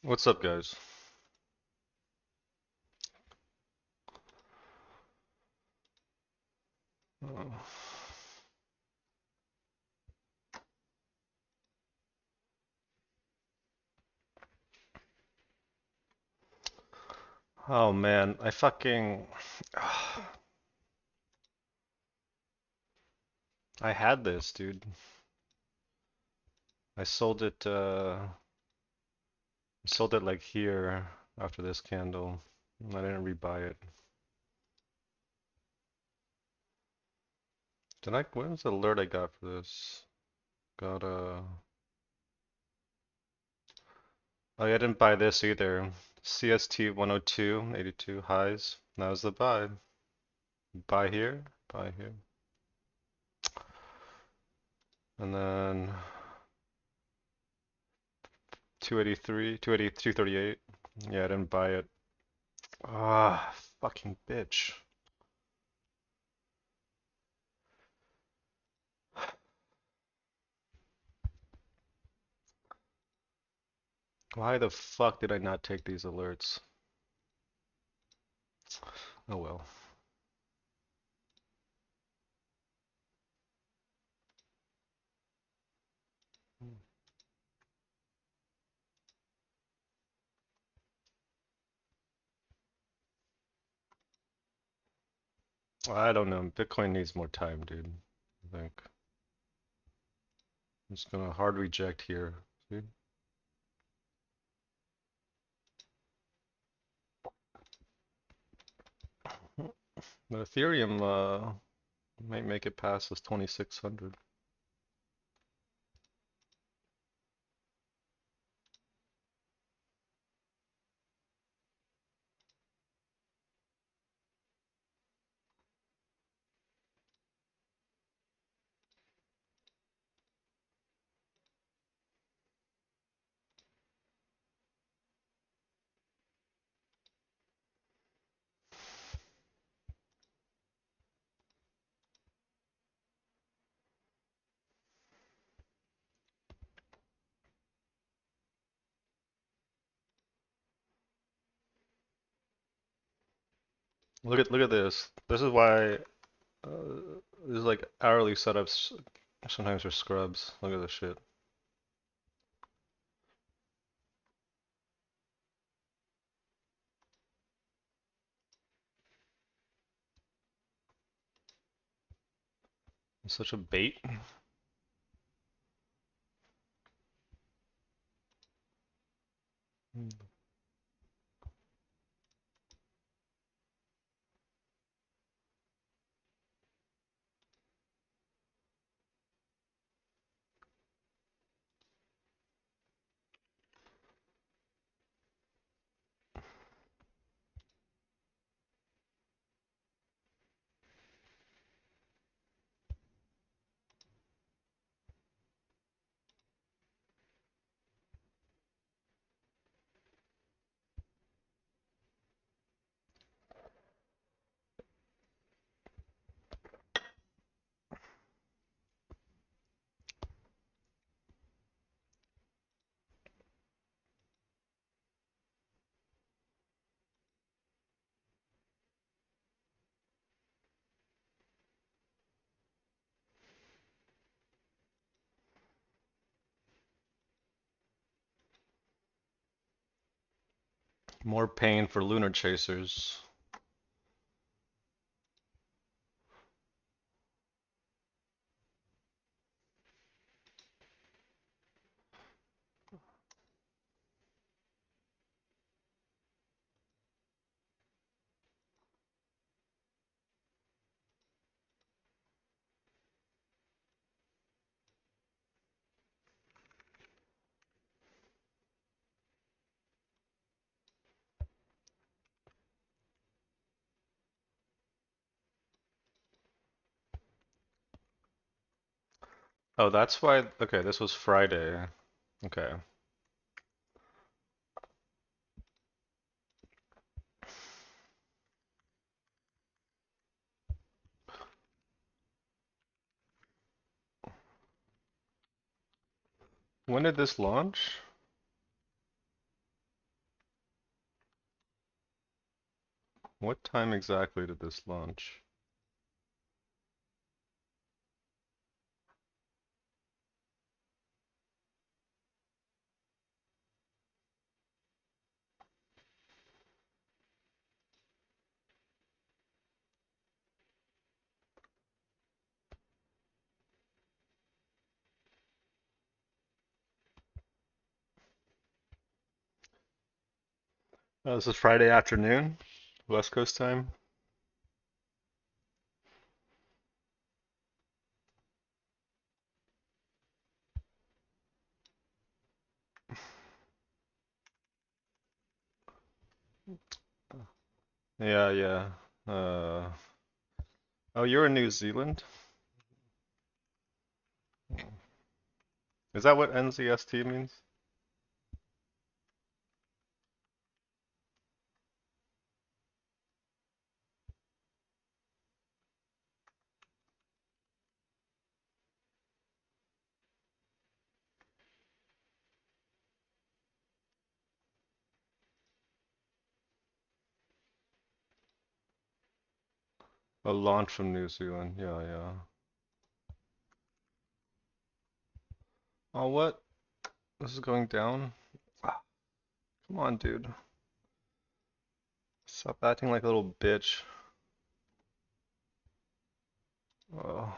What's up, guys? Uh, Oh man, I fucking I had this, dude. I sold it like here after this candle. I didn't rebuy it. When was the alert I got for this? Got Oh, yeah, I didn't buy this either. CST 102.82 highs. That was the buy. Buy here, buy here. And then 283, 280, 238. Yeah, I didn't buy it. Ah, fucking bitch. Why the fuck did I not take these alerts? Oh well. I don't know. Bitcoin needs more time, dude. I think. I'm just gonna hard reject here. See? But Ethereum might make it past this 2600. Look at this. This is why this is like hourly setups sometimes are scrubs. Look at this shit. It's such a bait. More pain for lunar chasers. Oh, that's why. Okay, this was Friday. Okay. When did this launch? What time exactly did this launch? This is Friday afternoon, West Coast time. Yeah, yeah. Uh, oh, you're in New Zealand? Is that what NZST means? A launch from New Zealand. Yeah, yeah. Oh, what? This is going down? Ah, come on, dude. Stop acting like a little bitch. Oh.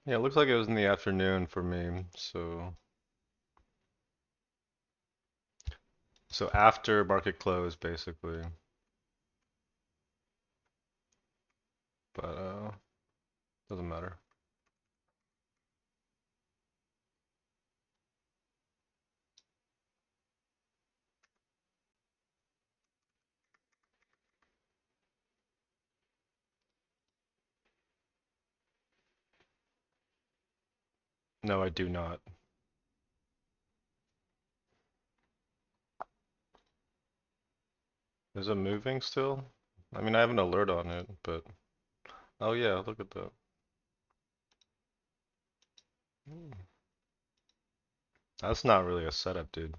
Yeah, it looks like it was in the afternoon for me, so after market close basically. But doesn't matter. No, I do not. Is it moving still? I mean, I have an alert on it, but oh yeah, look at that. Hmm. That's not really a setup, dude.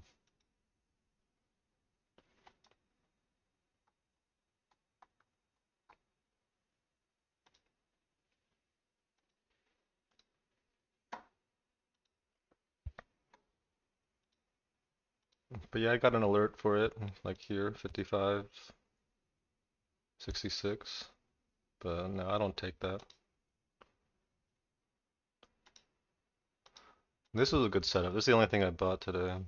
But yeah, I got an alert for it, like here, 55, 66. But no, I don't take that. This was a good setup. This is the only thing I bought today.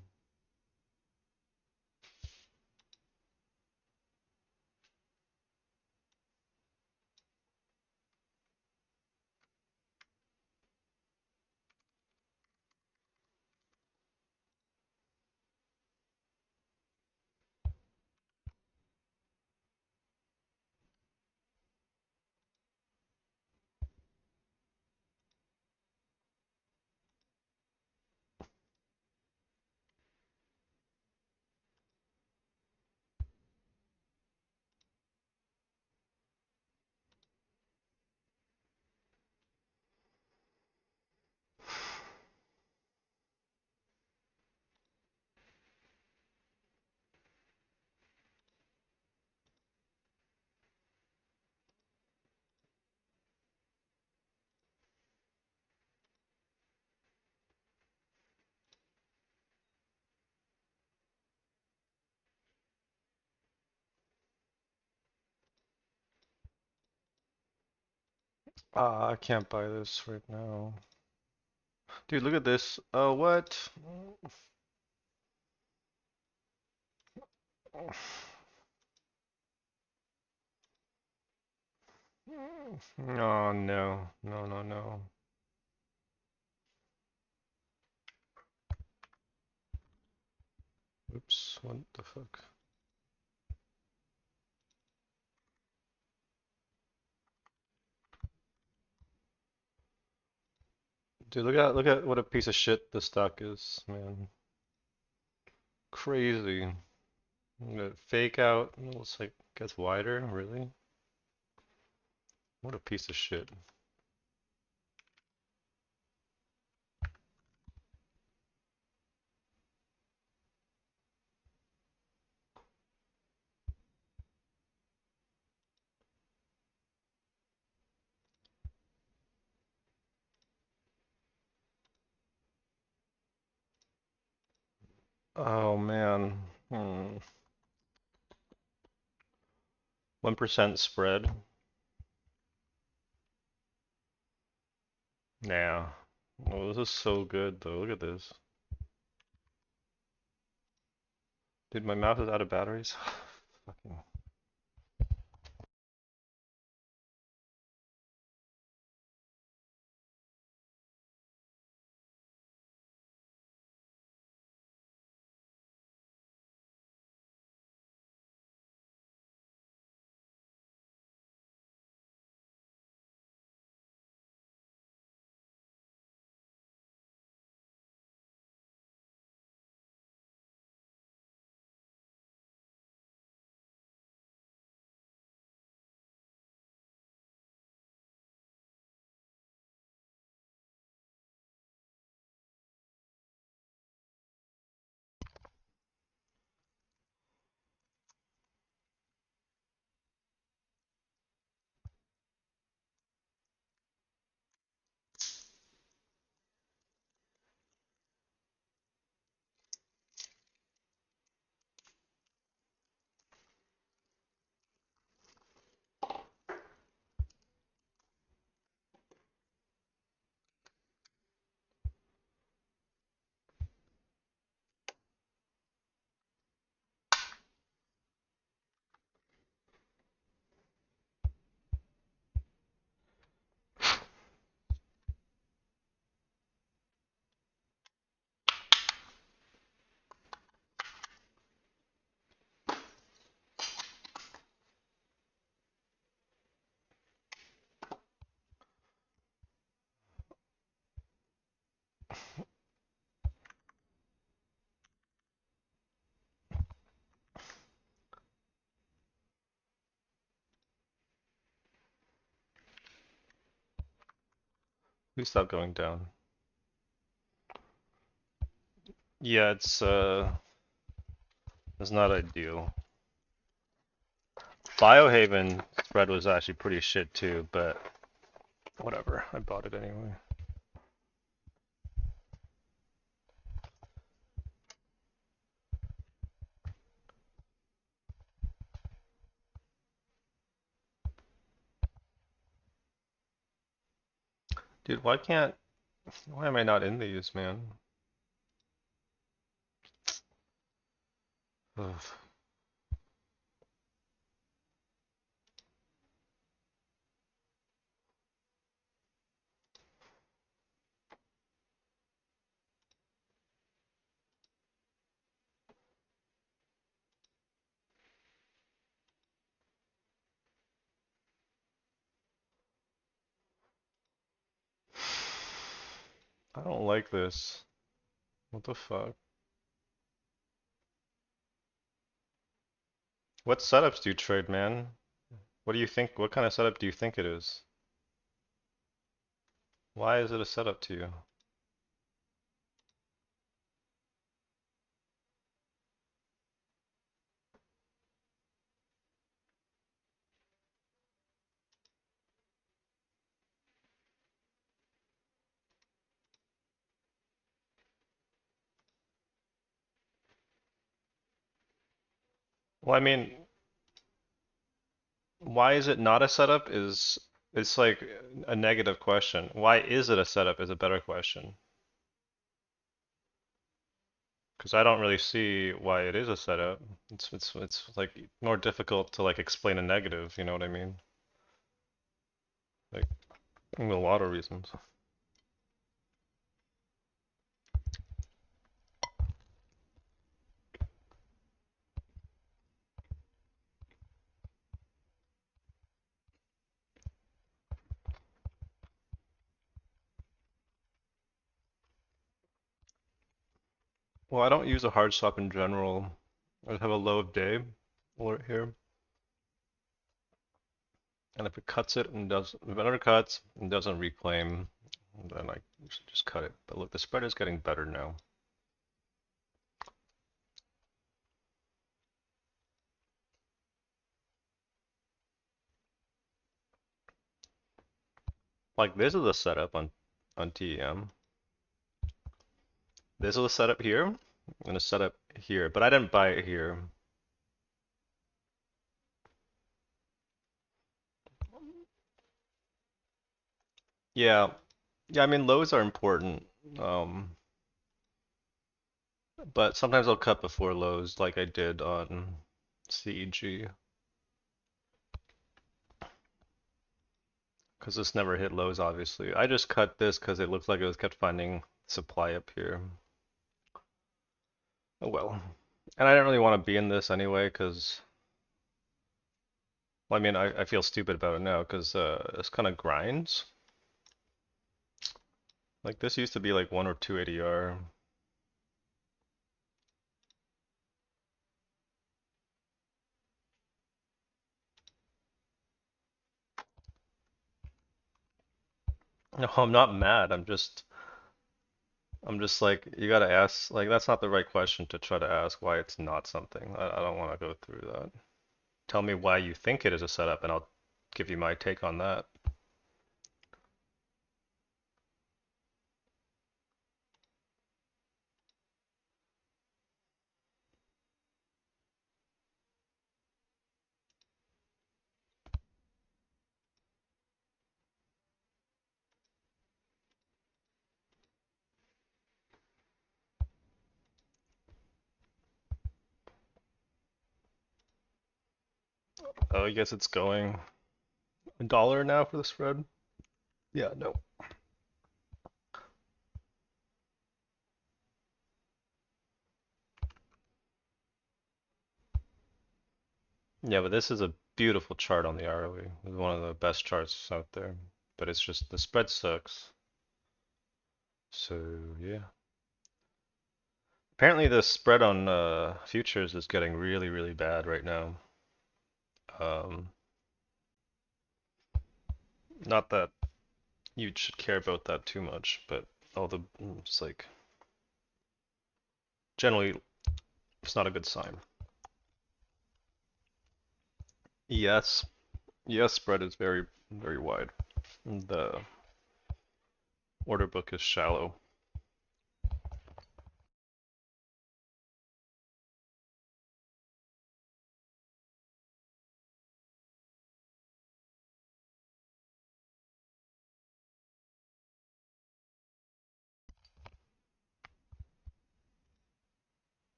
Ah, I can't buy this right now. Dude, look at this. Oh, what? Oh, no. No, no, no. What the fuck? Dude, look at what a piece of shit this stock is, man. Crazy. Fake out. Looks like gets wider. Really? What a piece of shit. Oh man. 1% spread. Nah. Oh, this is so good though. Look at this. Dude, my mouse is out of batteries. Fucking. Please stop going down. Yeah, it's not ideal. Biohaven spread was actually pretty shit too, but whatever. I bought it anyway. Dude, why am I not in these, man? Ugh. I don't like this. What the fuck? What setups do you trade, man? What do you think? What kind of setup do you think it is? Why is it a setup to you? Well, I mean, why is it not a setup is it's like a negative question. Why is it a setup is a better question. Because I don't really see why it is a setup. It's like more difficult to like explain a negative, you know what I mean? Like a lot of reasons. Well, I don't use a hard stop in general. I just have a low of day alert here. And if it cuts it and does, if it undercuts and doesn't reclaim, then I should just cut it. But look, the spread is getting better now. Like this is the setup on TEM. This is a setup here and a setup here, but I didn't buy it here. Yeah, yeah. I mean, lows are important, um, but sometimes I'll cut before lows, like I did on CEG, because this never hit lows, obviously. I just cut this because it looked like it was kept finding supply up here. Oh well. And I didn't really want to be in this anyway, because well, I mean, I feel stupid about it now, because this kind of grinds. Like this used to be like 1 or 2 ADR. No, I'm not mad. I'm just like, you gotta ask, like, that's not the right question to try to ask why it's not something. I don't want to go through that. Tell me why you think it is a setup, and I'll give you my take on that. Oh, I guess it's going $1 now for the spread. Yeah, no. Yeah, but this is a beautiful chart on the ROE. It's one of the best charts out there. But it's just the spread sucks. So yeah. Apparently the spread on futures is getting really, really bad right now. Um, Not that you should care about that too much, but all the it's like generally it's not a good sign. Yes, yes, spread is very, very wide. The order book is shallow.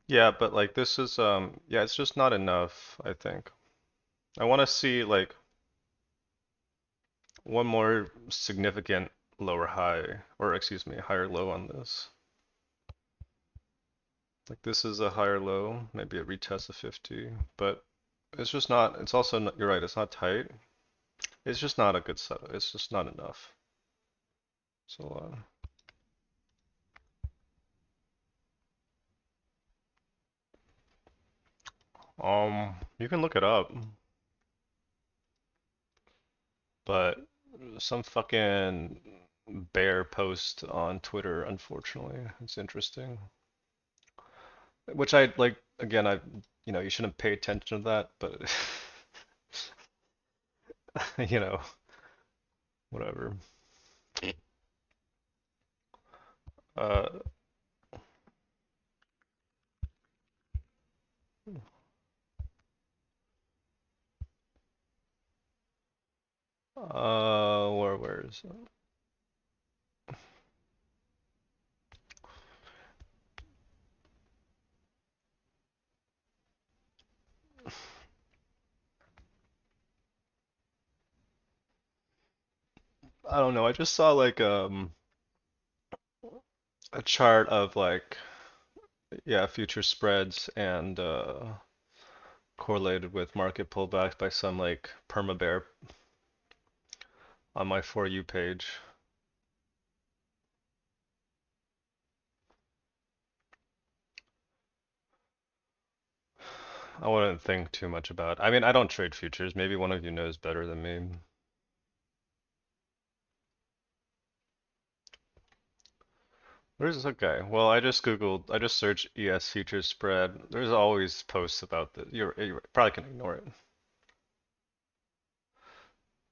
Yeah, but like this is yeah, it's just not enough, I think. I want to see like one more significant lower high, or excuse me, higher low on this. Like this is a higher low, maybe it retests a 50, but it's just not, it's also not, you're right, it's not tight. It's just not a good setup. It's just not enough. So, you can look it up, but some fucking bear post on Twitter, unfortunately. It's interesting. Which I like, again, you shouldn't pay attention to that, but you know, whatever. Uh, where is it? I don't know. I just saw like a chart of like yeah, future spreads and correlated with market pullbacks by some like perma bear on my For You page. I wouldn't think too much about. I mean, I don't trade futures. Maybe one of you knows better than me. There's okay. Well, I just Googled, I just searched ES futures spread. There's always posts about this. You probably can ignore it.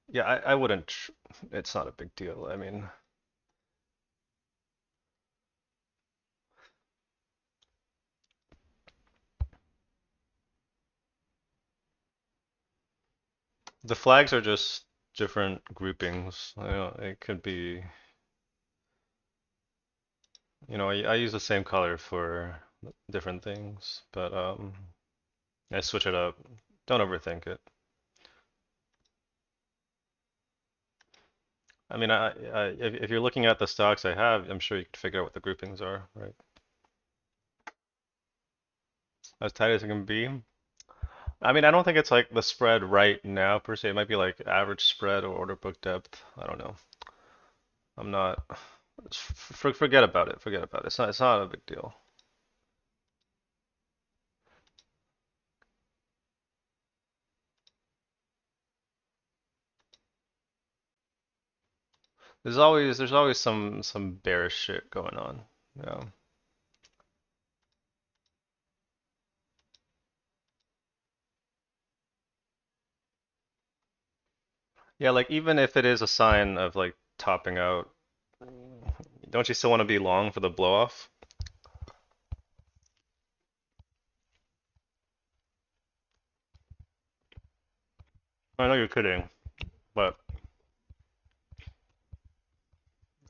Yeah, I wouldn't. It's not a big deal. I mean, the flags are just different groupings. It could be, I use the same color for different things, but I switch it up. Don't overthink it. I mean, if you're looking at the stocks I have, I'm sure you could figure out what the groupings are, right? As tight as it can be. I mean, I don't think it's like the spread right now per se. It might be like average spread or order book depth. I don't know. I'm not. Forget about it. Forget about it. It's not a big deal. There's always some bearish shit going on. Yeah. Yeah, like even if it is a sign of like topping out, don't you still want to be long for the blow off? I know you're kidding, but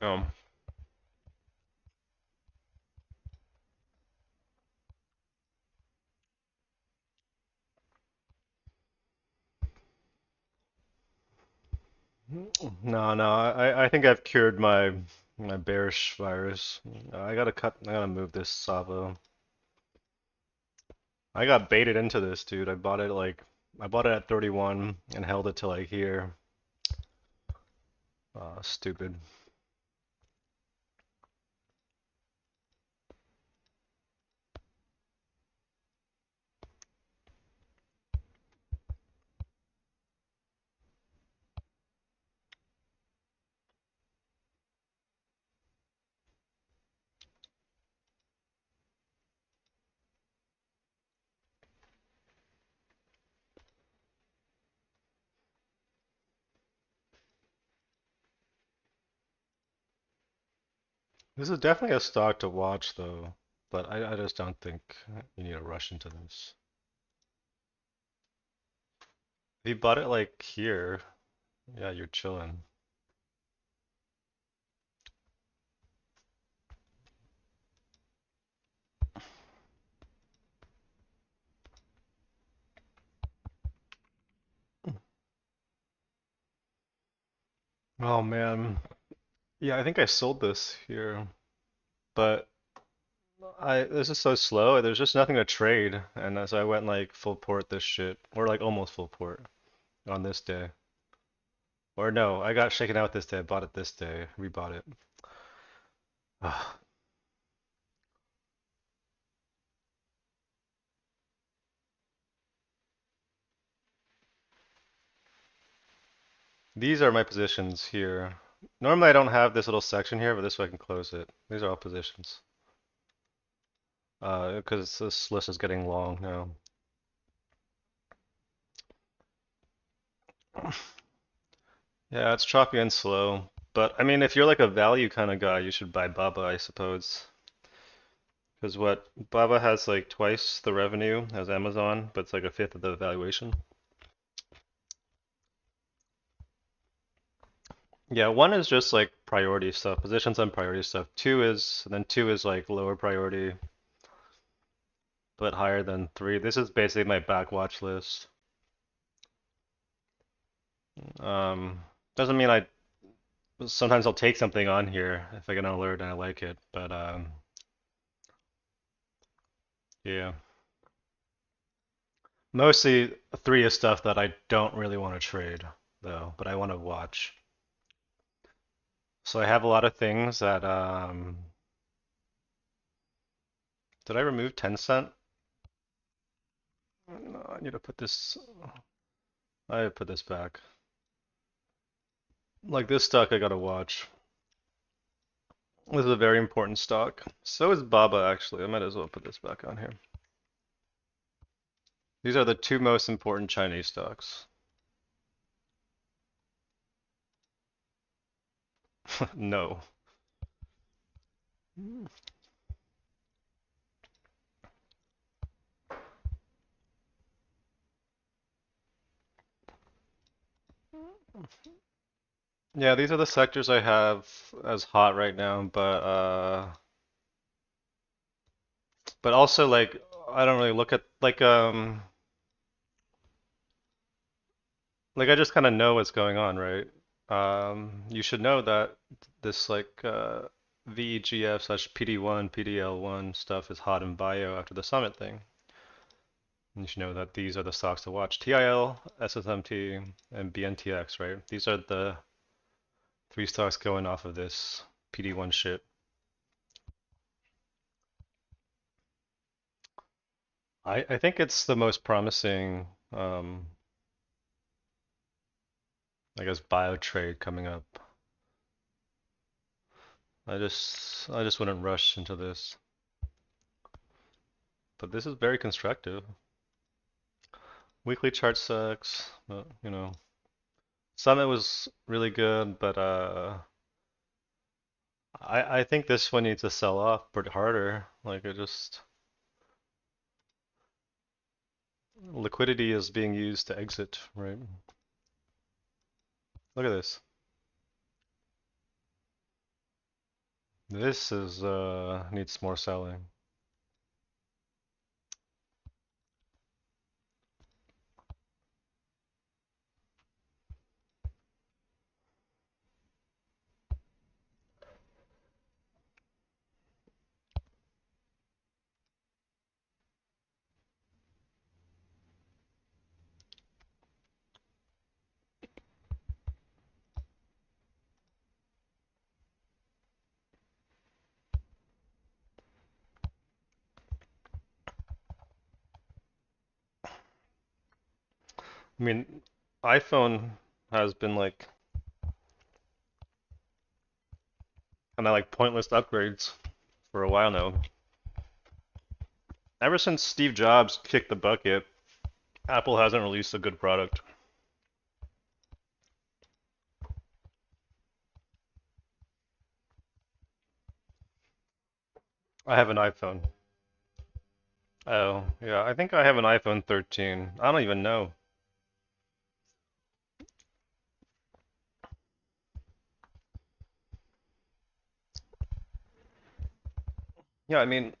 um, no, I think I've cured my bearish virus. I gotta move this Savo. I got baited into this, dude. I bought it at 31 and held it till like here. Stupid. This is definitely a stock to watch though, but I just don't think you need to rush into this. If you bought it like here, yeah, you're chilling. Oh man. Yeah, I think I sold this here, but this is so slow. There's just nothing to trade, and so I went like full port this shit, or like almost full port on this day. Or no, I got shaken out this day. I bought it this day. Rebought it. Ugh. These are my positions here. Normally I don't have this little section here, but this way I can close it. These are all positions. Because this list is getting long now. Yeah, it's choppy and slow. But I mean, if you're like a value kind of guy, you should buy Baba, I suppose. Because what Baba has like twice the revenue as Amazon, but it's like a fifth of the valuation. Yeah, one is just like priority stuff, positions on priority stuff. Two is like lower priority, but higher than three. This is basically my backwatch list. Um, doesn't mean I sometimes I'll take something on here if I get an alert and I like it, but yeah. Mostly three is stuff that I don't really want to trade though, but I want to watch. So I have a lot of things that did I remove 10 cent? I need to put this. I put this back. Like this stock, I gotta watch. This is a very important stock. So is Baba, actually. I might as well put this back on here. These are the two most important Chinese stocks. No. Yeah, these are the sectors I have as hot right now, but also like I don't really look at like I just kind of know what's going on, right? You should know that this VEGF slash PD1, PDL1 stuff is hot in bio after the summit thing. And you should know that these are the stocks to watch. TIL, SSMT, and BNTX, right? These are the three stocks going off of this PD1 shit. I think it's the most promising, I guess, bio trade coming up. I just wouldn't rush into this. But this is very constructive. Weekly chart sucks, but you know. Summit was really good, but I think this one needs to sell off pretty harder. Like it just liquidity is being used to exit, right? Look at this. This is needs more selling. I mean, iPhone has been like kind of like pointless upgrades for a while now. Ever since Steve Jobs kicked the bucket, Apple hasn't released a good product. I have an iPhone. Oh, yeah, I think I have an iPhone 13. I don't even know. Yeah, I mean,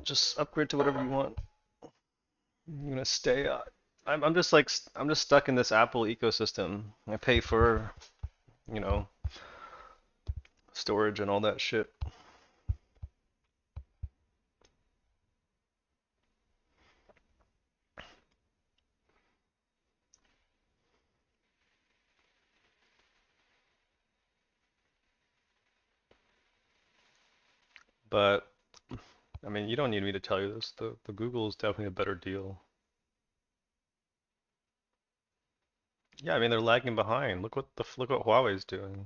just upgrade to whatever you want. I'm gonna stay. I'm just like I'm just stuck in this Apple ecosystem. I pay for, you know, storage and all that shit. But I mean, you don't need me to tell you this. The Google is definitely a better deal. Yeah, I mean they're lagging behind. Look what Huawei's doing.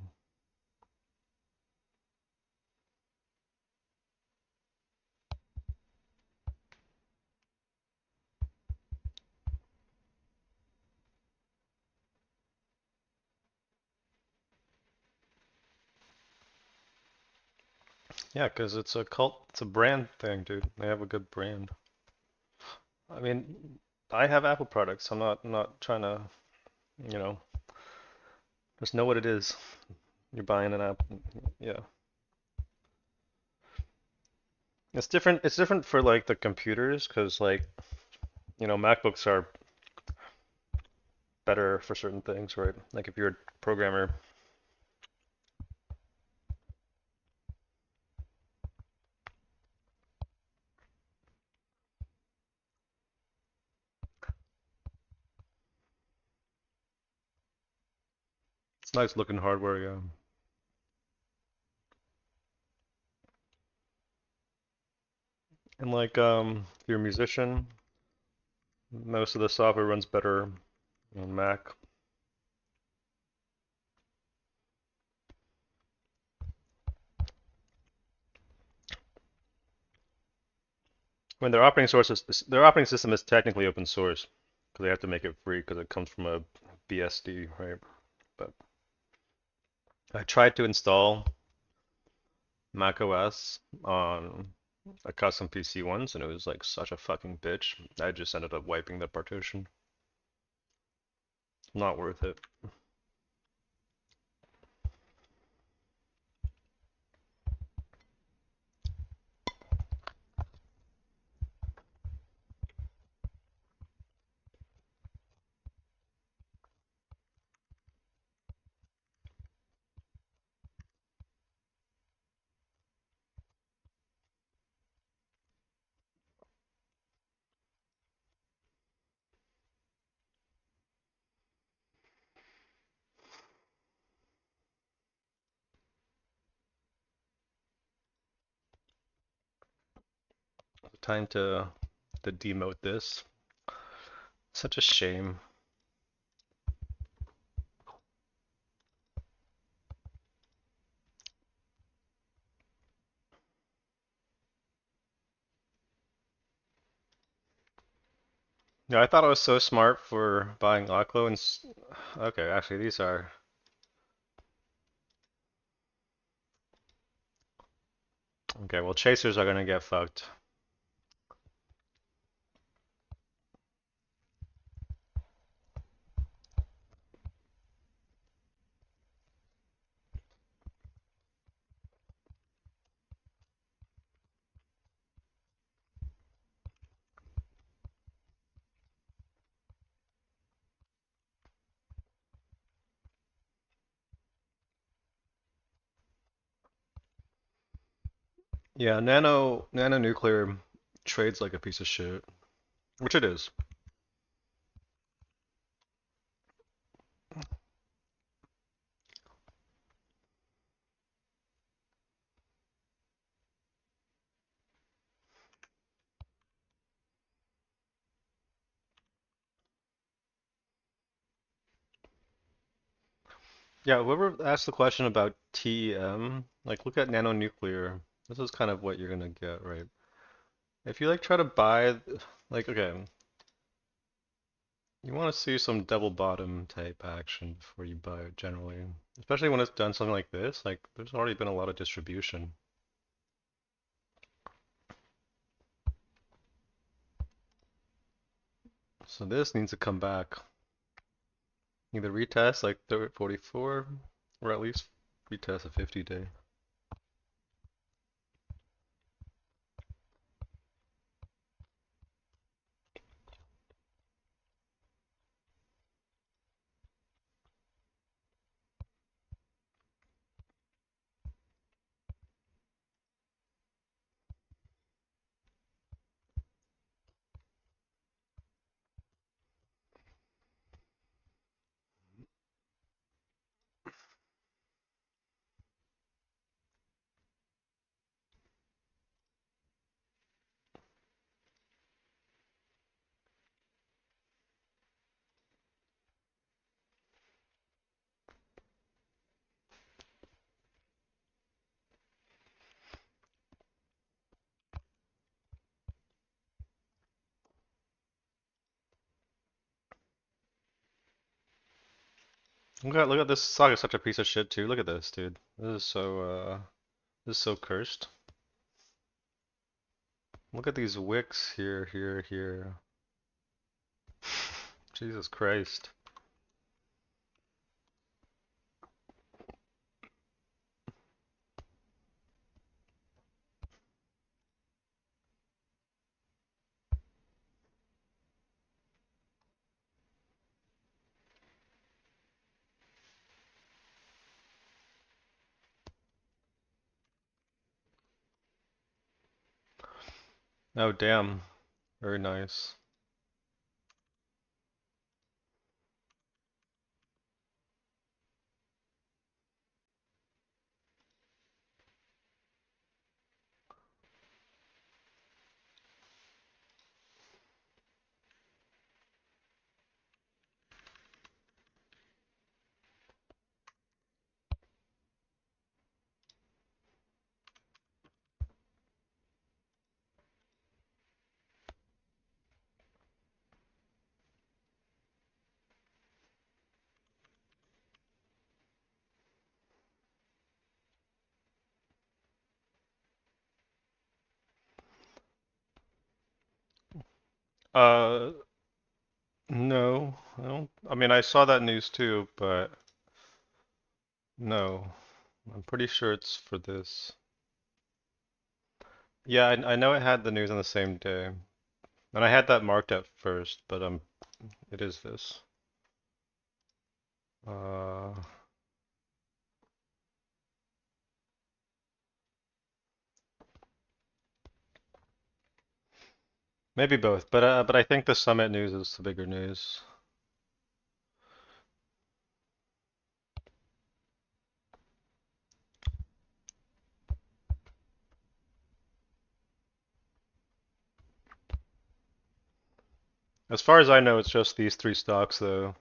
Yeah, 'cause it's a brand thing, dude. They have a good brand. I mean, I have Apple products. I'm not trying to, you know, just know what it is. You're buying an app. Yeah. It's different. It's different for like the computers, 'cause like, you know, MacBooks are better for certain things, right? Like if you're a programmer, it's nice looking hardware, yeah. And like if you're a musician, Most of the software runs better on Mac. When their operating system is technically open source because they have to make it free because it comes from a BSD, right? But I tried to install Mac OS on a custom PC once, and it was like such a fucking bitch. I just ended up wiping the partition. Not worth it. Time to demote this. Such a shame. Yeah, I thought I was so smart for buying Oclo and okay, actually these are. Okay, well chasers are gonna get fucked. Yeah, nano nuclear trades like a piece of shit, which it is. Yeah, whoever asked the question about TEM, like look at nano nuclear. This is kind of what you're gonna get, right? If you like try to buy, like okay, you want to see some double bottom type action before you buy it generally, especially when it's done something like this. Like there's already been a lot of distribution. So this needs to come back. Either retest like 44 or at least retest a 50-day. Look at this saga, is such a piece of shit too. Look at this, dude. This is so cursed. Look at these wicks here, here, here. Jesus Christ. Oh damn. Very nice. Uh, no, I don't. I mean, I saw that news too, but no, I'm pretty sure it's for this. Yeah, I know it had the news on the same day, and I had that marked at first, but it is this. Uh, maybe both, but I think the summit news is the bigger news. As far as I know, it's just these three stocks though,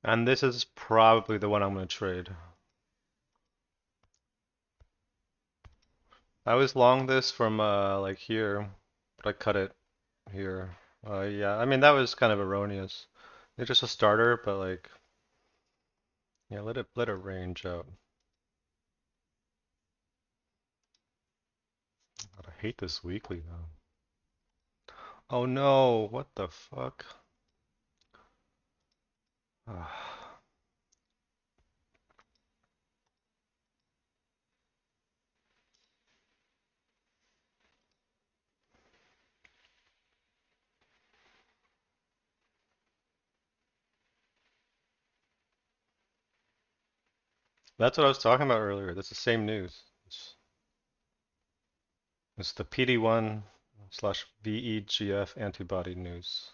and this is probably the one I'm gonna trade. I was long this from like here, but I cut it here. Yeah, I mean that was kind of erroneous. It's just a starter, but like yeah, let it range out. God, I hate this weekly though. Oh no, what the fuck? That's what I was talking about earlier. That's the same news. It's the PD1 slash VEGF antibody news.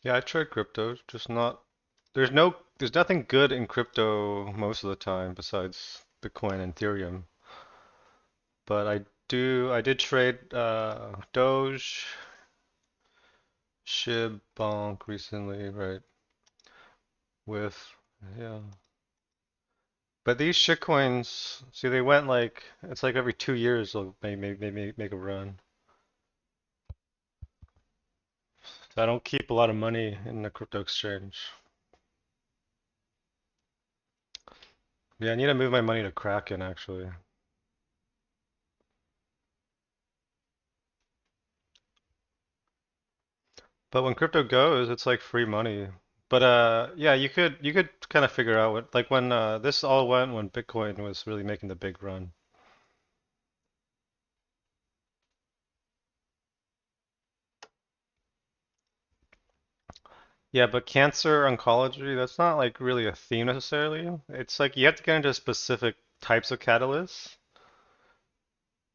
Yeah, I trade crypto, just not. There's nothing good in crypto most of the time besides Bitcoin and Ethereum. But I did trade Doge, SHIB, Bonk recently, right? With yeah. But these shitcoins, see, they went like it's like every 2 years they'll make a run. So I don't keep a lot of money in the crypto exchange. Yeah, I need to move my money to Kraken actually. But when crypto goes, it's like free money. But yeah, you could kind of figure out what like when this all went when Bitcoin was really making the big run. Yeah, but cancer oncology, that's not like really a theme necessarily. It's like you have to get into specific types of catalysts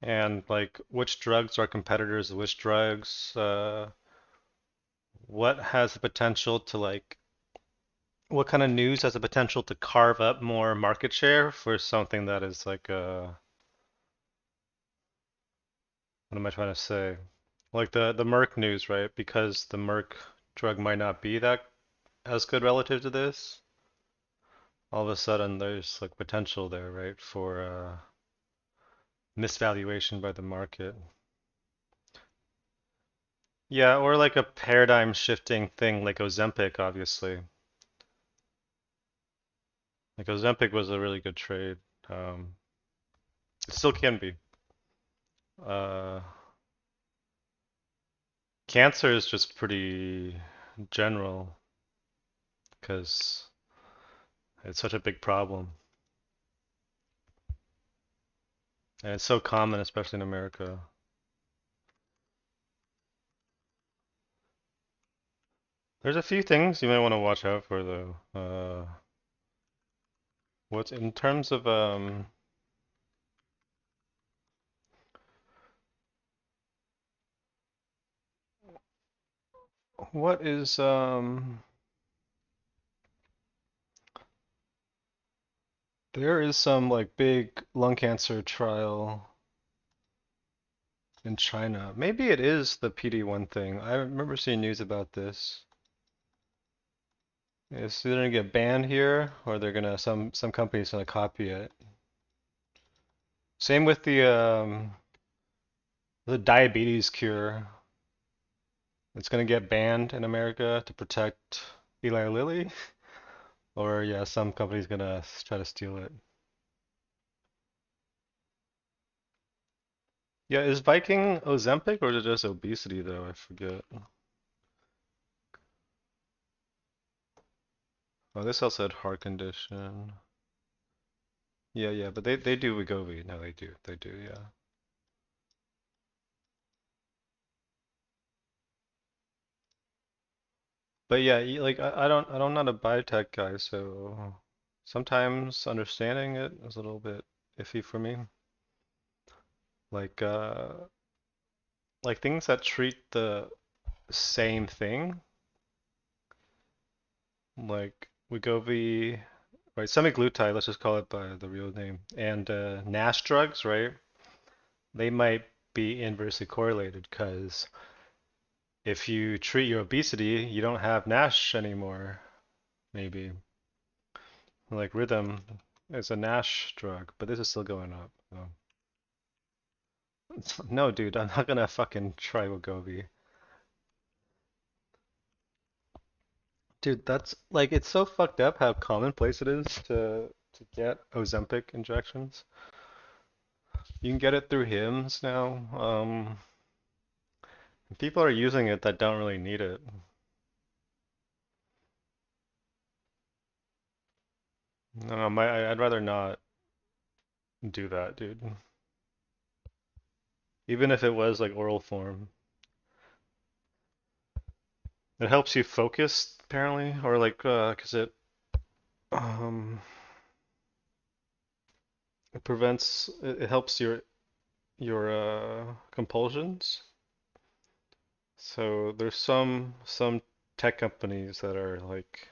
and like which drugs are competitors of which drugs, what has the potential to like what kind of news has the potential to carve up more market share for something that is like what am I trying to say? Like the Merck news, right? Because the Merck drug might not be that as good relative to this, all of a sudden there's like potential there, right, for misvaluation by the market. Yeah, or like a paradigm shifting thing like Ozempic, obviously. Like Ozempic was a really good trade. Um, it still can be. Uh, Cancer is just pretty general because it's such a big problem. And it's so common, especially in America. There's a few things you might want to watch out for though. What's in terms of what is there is some like big lung cancer trial in China. Maybe it is the PD-1 thing. I remember seeing news about this. It's either gonna get banned here or they're gonna some company's gonna copy it. Same with the diabetes cure. It's gonna get banned in America to protect Eli Lilly. Or yeah, some company's gonna try to steal it. Yeah, is Viking Ozempic or is it just obesity though? I forget. Oh, this also had heart condition. Yeah, yeah, but they do Wegovy. No, they do, yeah. But yeah, like I'm not a biotech guy, so sometimes understanding it is a little bit iffy for me. Like like things that treat the same thing, like Wegovy, right? Semaglutide, let's just call it by the real name, and NASH drugs, right? They might be inversely correlated because if you treat your obesity, you don't have NASH anymore, maybe. Like Rhythm is a NASH drug, but this is still going up. So. No, dude, I'm not gonna fucking try Wegovy. Dude, that's like it's so fucked up how commonplace it is to get Ozempic injections. You can get it through Hims now. People are using it that don't really need it. No, I'd rather not do that, dude. Even if it was like oral form. It helps you focus, apparently, or like, 'cause um, it prevents, it helps your compulsions. So there's some tech companies that are like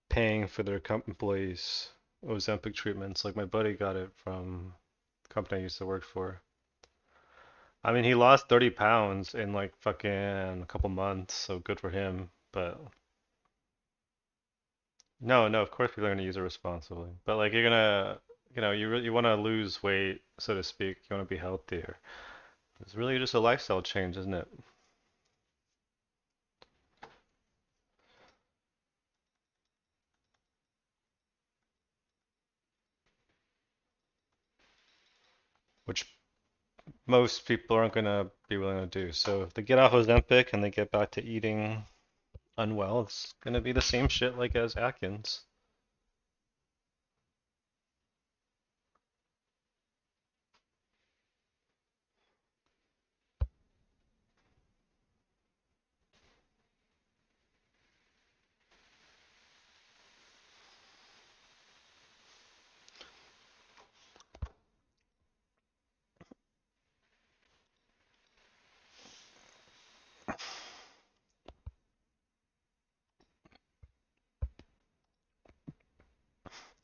paying for their employees Ozempic treatments. Like my buddy got it from the company I used to work for. I mean, he lost 30 pounds in like fucking a couple months, so good for him. But no, no, of course people are gonna use it responsibly. But like you're gonna, you want to lose weight, so to speak. You want to be healthier. It's really just a lifestyle change, isn't it? Which most people aren't gonna be willing to do. So if they get off Ozempic and they get back to eating unwell, it's gonna be the same shit like as Atkins.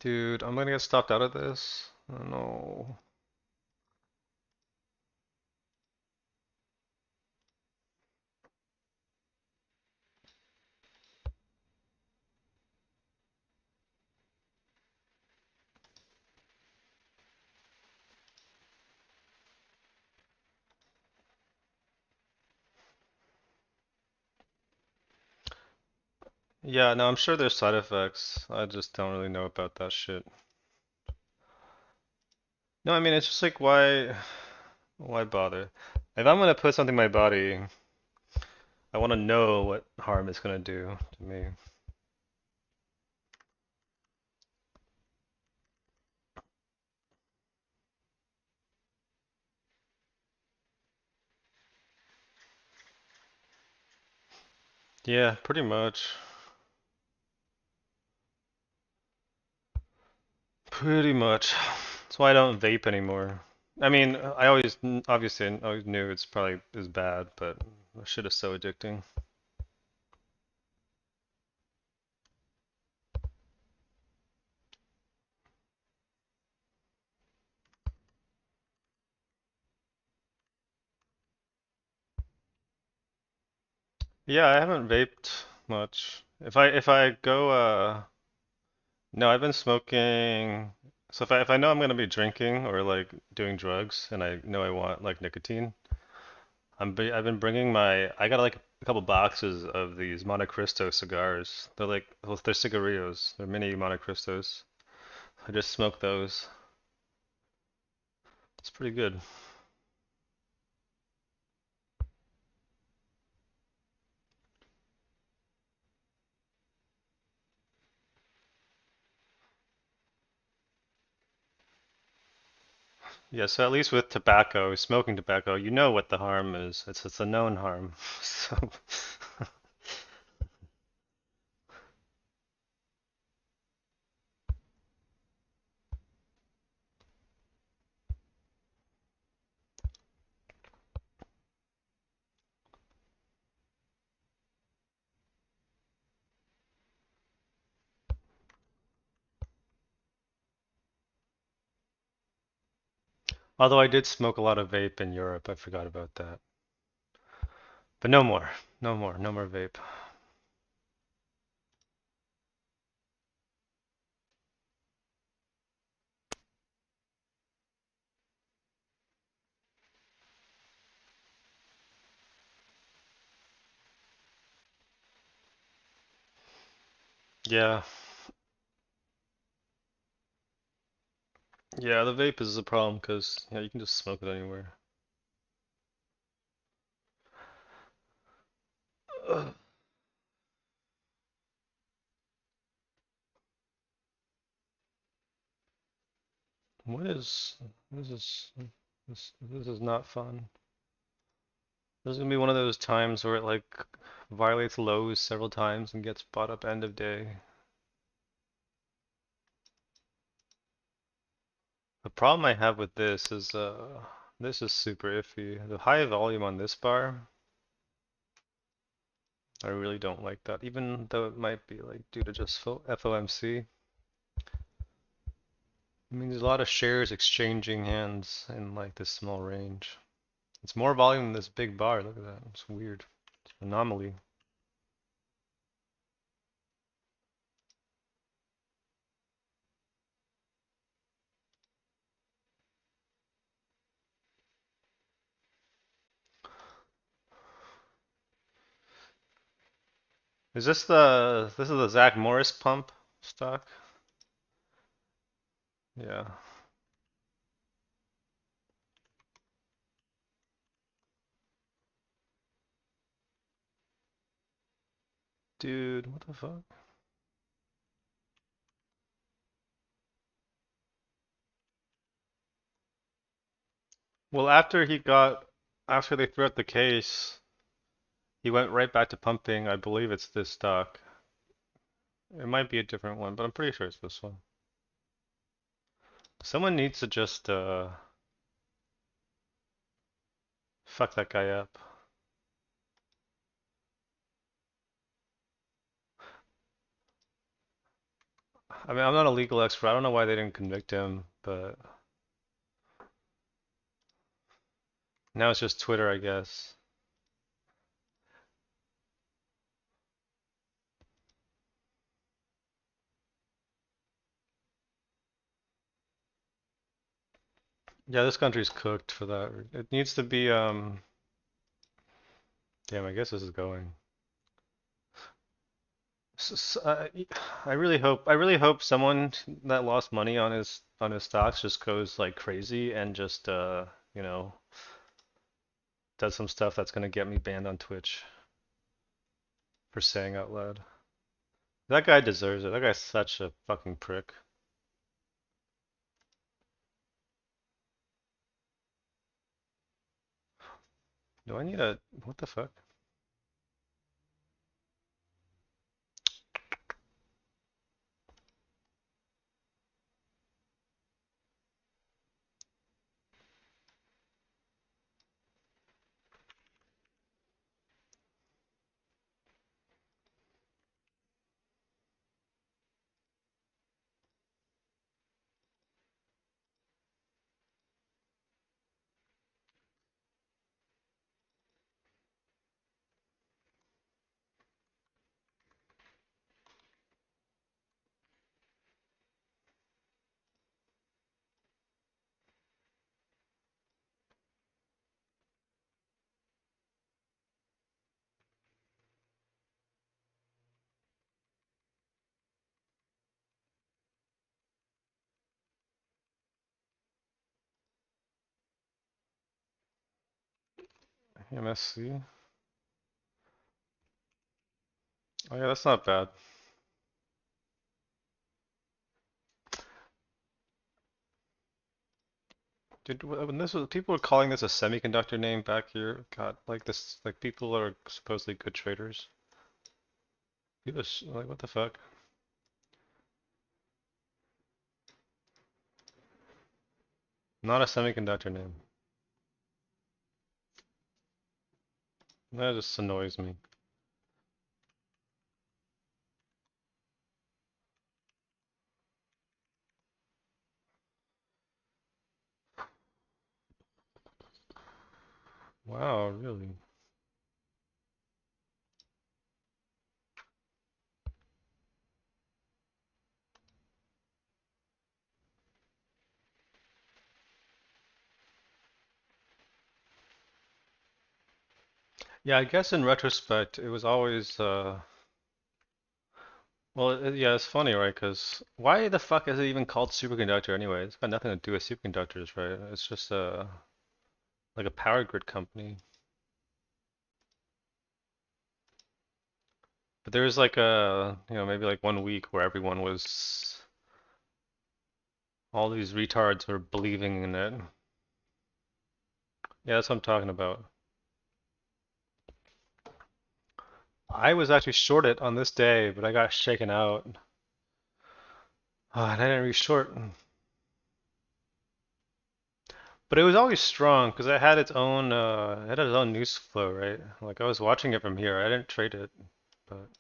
Dude, I'm gonna get stopped out of this. Oh, no. Yeah, no, I'm sure there's side effects. I just don't really know about that shit. No, I mean it's just like why bother? If I'm gonna put something in my body, I want to know what harm it's gonna do to me. Yeah, pretty much. Pretty much. That's why I don't vape anymore. I mean, obviously I always knew it's probably is bad, but that shit is so addicting. Yeah, I haven't vaped much. If I go no, I've been smoking. So if I know I'm gonna be drinking or like doing drugs and I know I want like nicotine, I've been bringing my I got like a couple boxes of these Monte Cristo cigars. They're like, well, they're cigarillos. They're mini Monte Cristos. I just smoked those. It's pretty good. Yeah, so at least with tobacco, smoking tobacco, you know what the harm is. It's a known harm. So although I did smoke a lot of vape in Europe, I forgot about that. But no more. No more. No more vape. Yeah. Yeah, the vape is a problem because yeah, you can just smoke it anywhere. Ugh. What is this is this is not fun. This is gonna be one of those times where it like violates lows several times and gets bought up end of day. The problem I have with this is super iffy. The high volume on this bar, I really don't like that. Even though it might be like due to just FOMC. I mean, there's a lot of shares exchanging hands in like this small range. It's more volume than this big bar. Look at that. It's weird. It's an anomaly. This is the Zach Morris pump stock? Yeah. Dude, what the fuck? Well, after they threw out the case, he went right back to pumping. I believe it's this stock. It might be a different one, but I'm pretty sure it's this one. Someone needs to just fuck that guy up. I mean, I'm not a legal expert. I don't know why they didn't convict him, but now it's just Twitter, I guess. Yeah, this country's cooked for that. It needs to be damn, I guess this is going. I really hope someone that lost money on his stocks just goes like crazy and just you know, does some stuff that's gonna get me banned on Twitch for saying out loud. That guy deserves it. That guy's such a fucking prick. Do I need a what the fuck? MSC. Oh yeah, that's not bad. Dude, when this was, people were calling this a semiconductor name back here. God, like this, like people are supposedly good traders. People, like, what the fuck? Not a semiconductor name. That just annoys me. Wow, really? Yeah, I guess in retrospect, it was always, well, yeah, it's funny, right? Because why the fuck is it even called superconductor anyway? It's got nothing to do with superconductors, right? It's just like a power grid company. But there was like maybe like 1 week where everyone was, all these retards were believing in it. Yeah, that's what I'm talking about. I was actually shorted on this day, but I got shaken out. And I didn't reach short. But it was always strong because it had its own news flow, right? Like I was watching it from here. I didn't trade it, but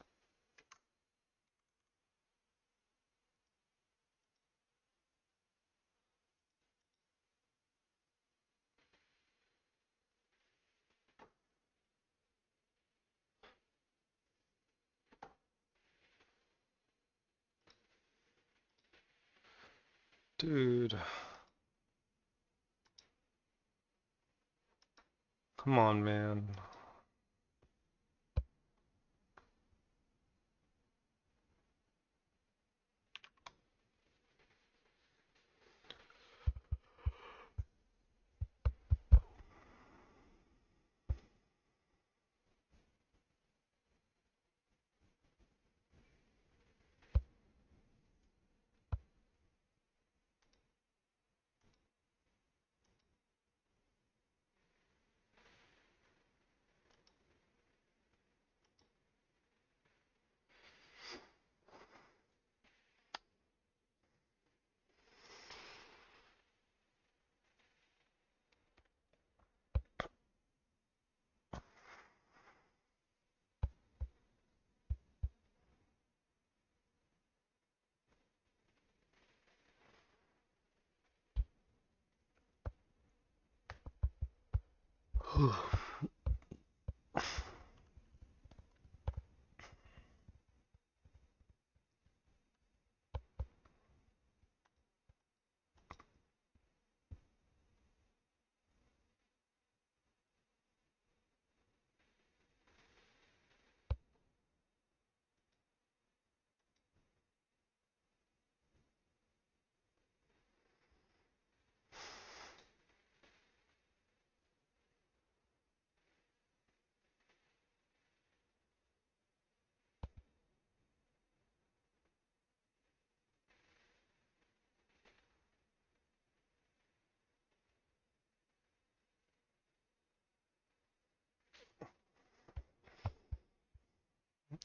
dude, come on, man.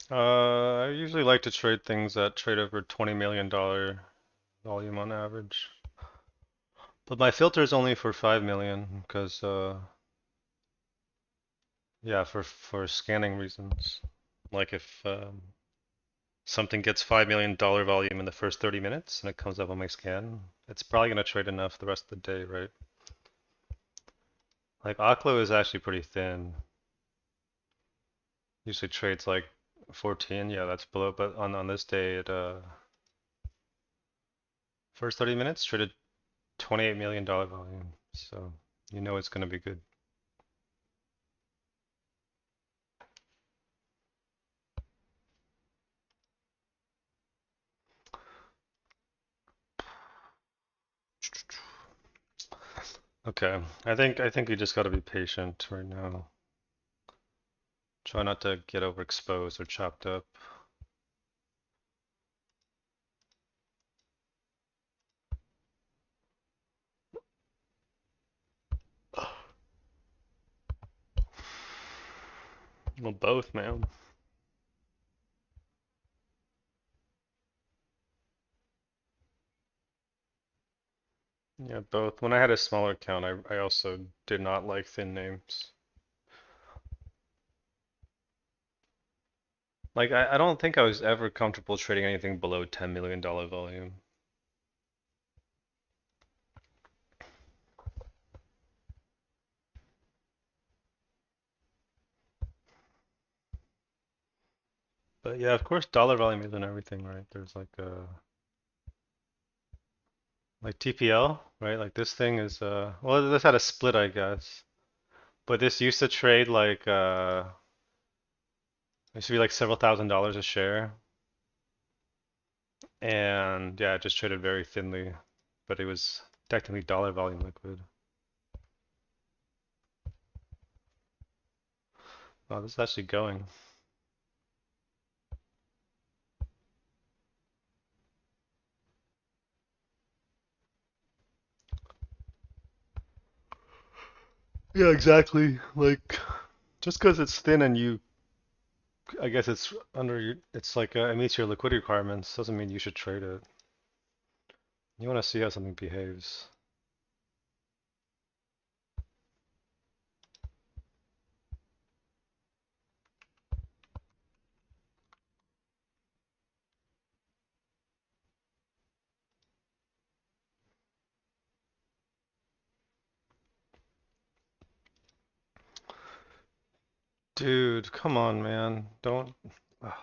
I usually like to trade things that trade over $20 million volume on average. But my filter is only for 5 million because yeah, for scanning reasons. Like if something gets $5 million volume in the first 30 minutes and it comes up on my scan, it's probably going to trade enough the rest of the day, right? Like Oklo is actually pretty thin. Usually trades like 14, yeah, that's below, but on this day it first 30 minutes traded $28 million volume. So you know it's going to be good. Okay. I think we just got to be patient right now. Try not to get overexposed or chopped up. Well, both, man. Yeah, both. When I had a smaller account, I also did not like thin names. Like, I don't think I was ever comfortable trading anything below $10 million volume. But yeah, of course, dollar volume isn't everything, right? There's like TPL, right? Like this thing is well, this had a split, I guess. But this used to trade like it used to be like several $1,000s a share, and yeah, it just traded very thinly, but it was technically dollar volume liquid. Oh, this is actually going. Yeah, exactly. Like just because it's thin and I guess it's it's like it meets your liquidity requirements, doesn't mean you should trade it. You want to see how something behaves. Dude, come on, man. Don't. Ugh.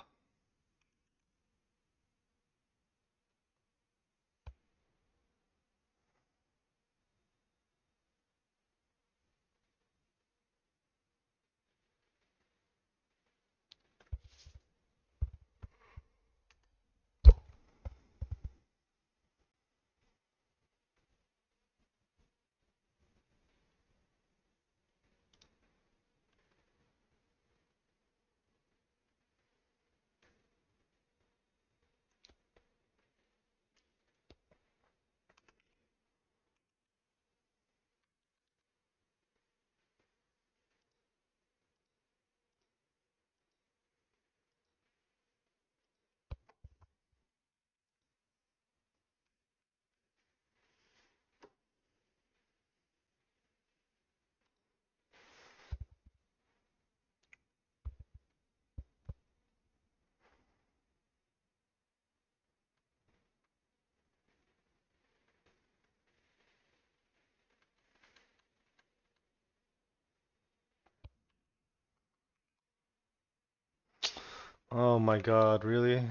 Oh my God, really?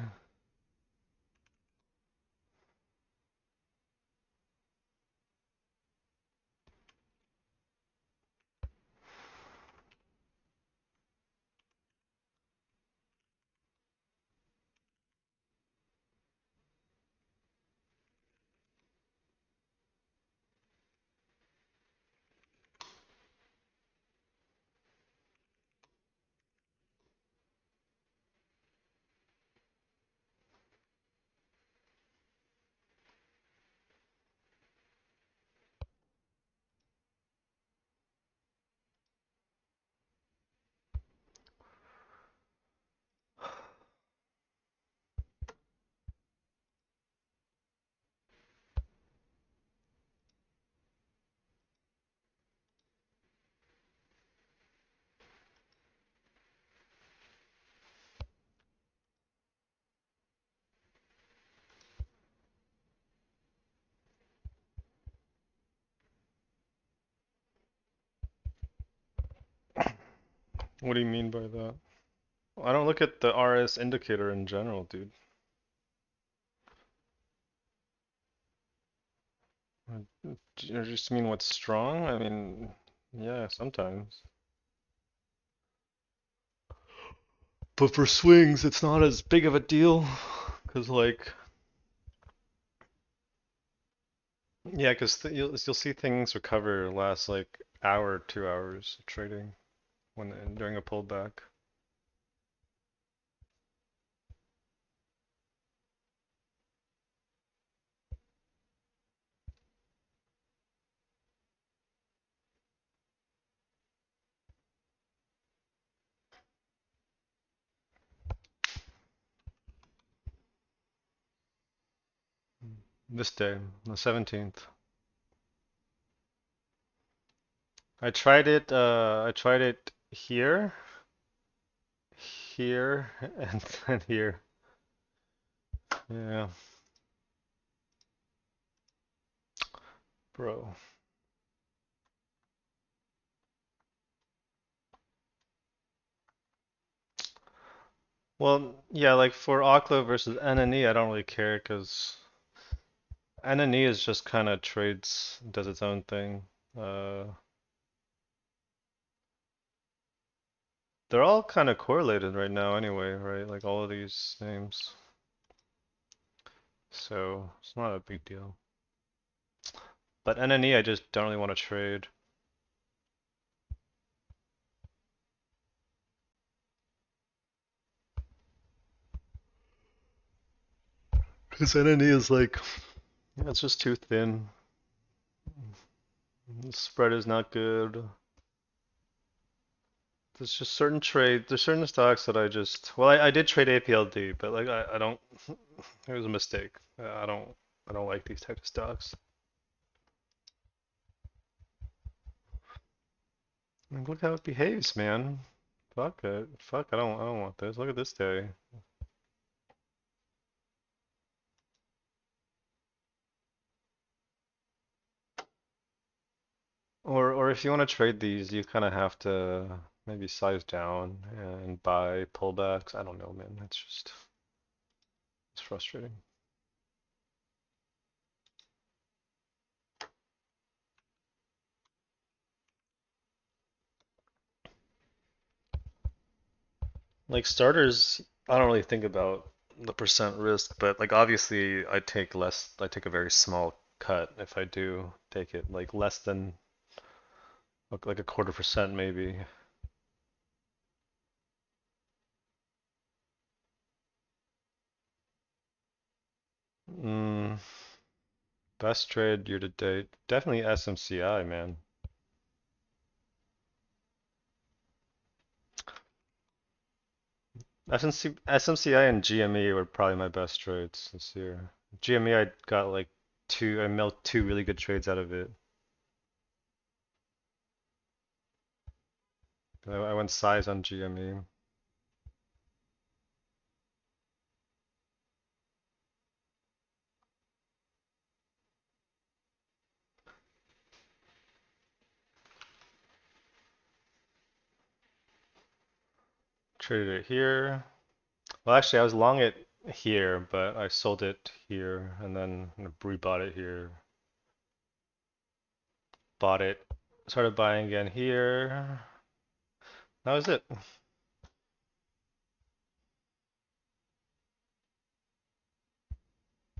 What do you mean by that? I don't look at the RS indicator in general, dude. You just mean what's strong? I mean, yeah, sometimes. But for swings, it's not as big of a deal. Cause like, yeah, cause you'll see things recover last like hour, 2 hours of trading during a pullback. This day, the 17th. I tried it here, here, and here. Yeah, bro. Well, yeah, like for Oklo versus NNE, I don't really care because NNE is just kind of trades, does its own thing. Uh, they're all kind of correlated right now anyway, right? Like all of these names. So it's not a big deal. But NNE, I just don't really want to trade. Because NNE is like, yeah, it's just too thin. The spread is not good. There's just certain there's certain stocks that I just, well, I did trade APLD, but like I don't, it was a mistake. I don't like these types of stocks. Like, look how it behaves, man. Fuck it. Fuck, I don't want this. Look at this day. Or if you want to trade these, you kind of have to maybe size down and buy pullbacks. I don't know, man. It's frustrating. Like starters, I don't really think about the percent risk, but like obviously I take a very small cut if I do take it, like less than like a quarter percent maybe. Mm, best trade year to date. Definitely SMCI, man. SMCI and GME were probably my best trades this year. GME I got like I milked two really good trades out of it. I went size on GME. Traded it here. Well, actually, I was long it here, but I sold it here and then rebought it here. Bought it, started buying again here. That was it.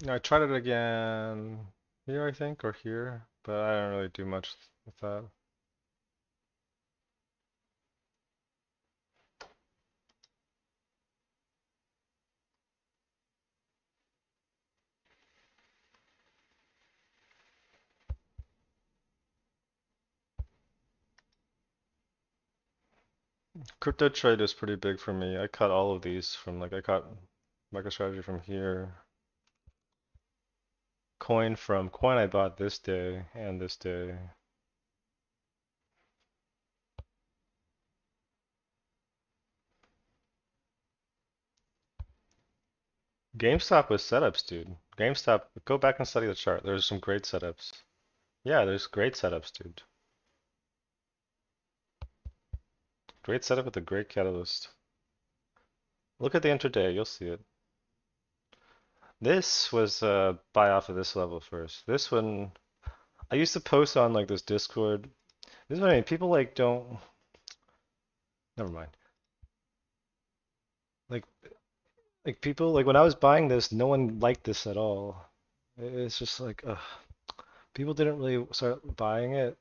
I tried it again here, I think, or here, but I don't really do much with that. Crypto trade is pretty big for me. I cut all of these from like I cut MicroStrategy from here. Coin I bought this day and this day. GameStop was setups, dude. GameStop, go back and study the chart. There's some great setups. Yeah, there's great setups, dude. Great setup with a great catalyst. Look at the intraday, you'll see it. This was buy off of this level first. This one, I used to post on like this Discord. This is what I mean. People like don't. Never mind. Like people like when I was buying this, no one liked this at all. It's just like, ugh. People didn't really start buying it,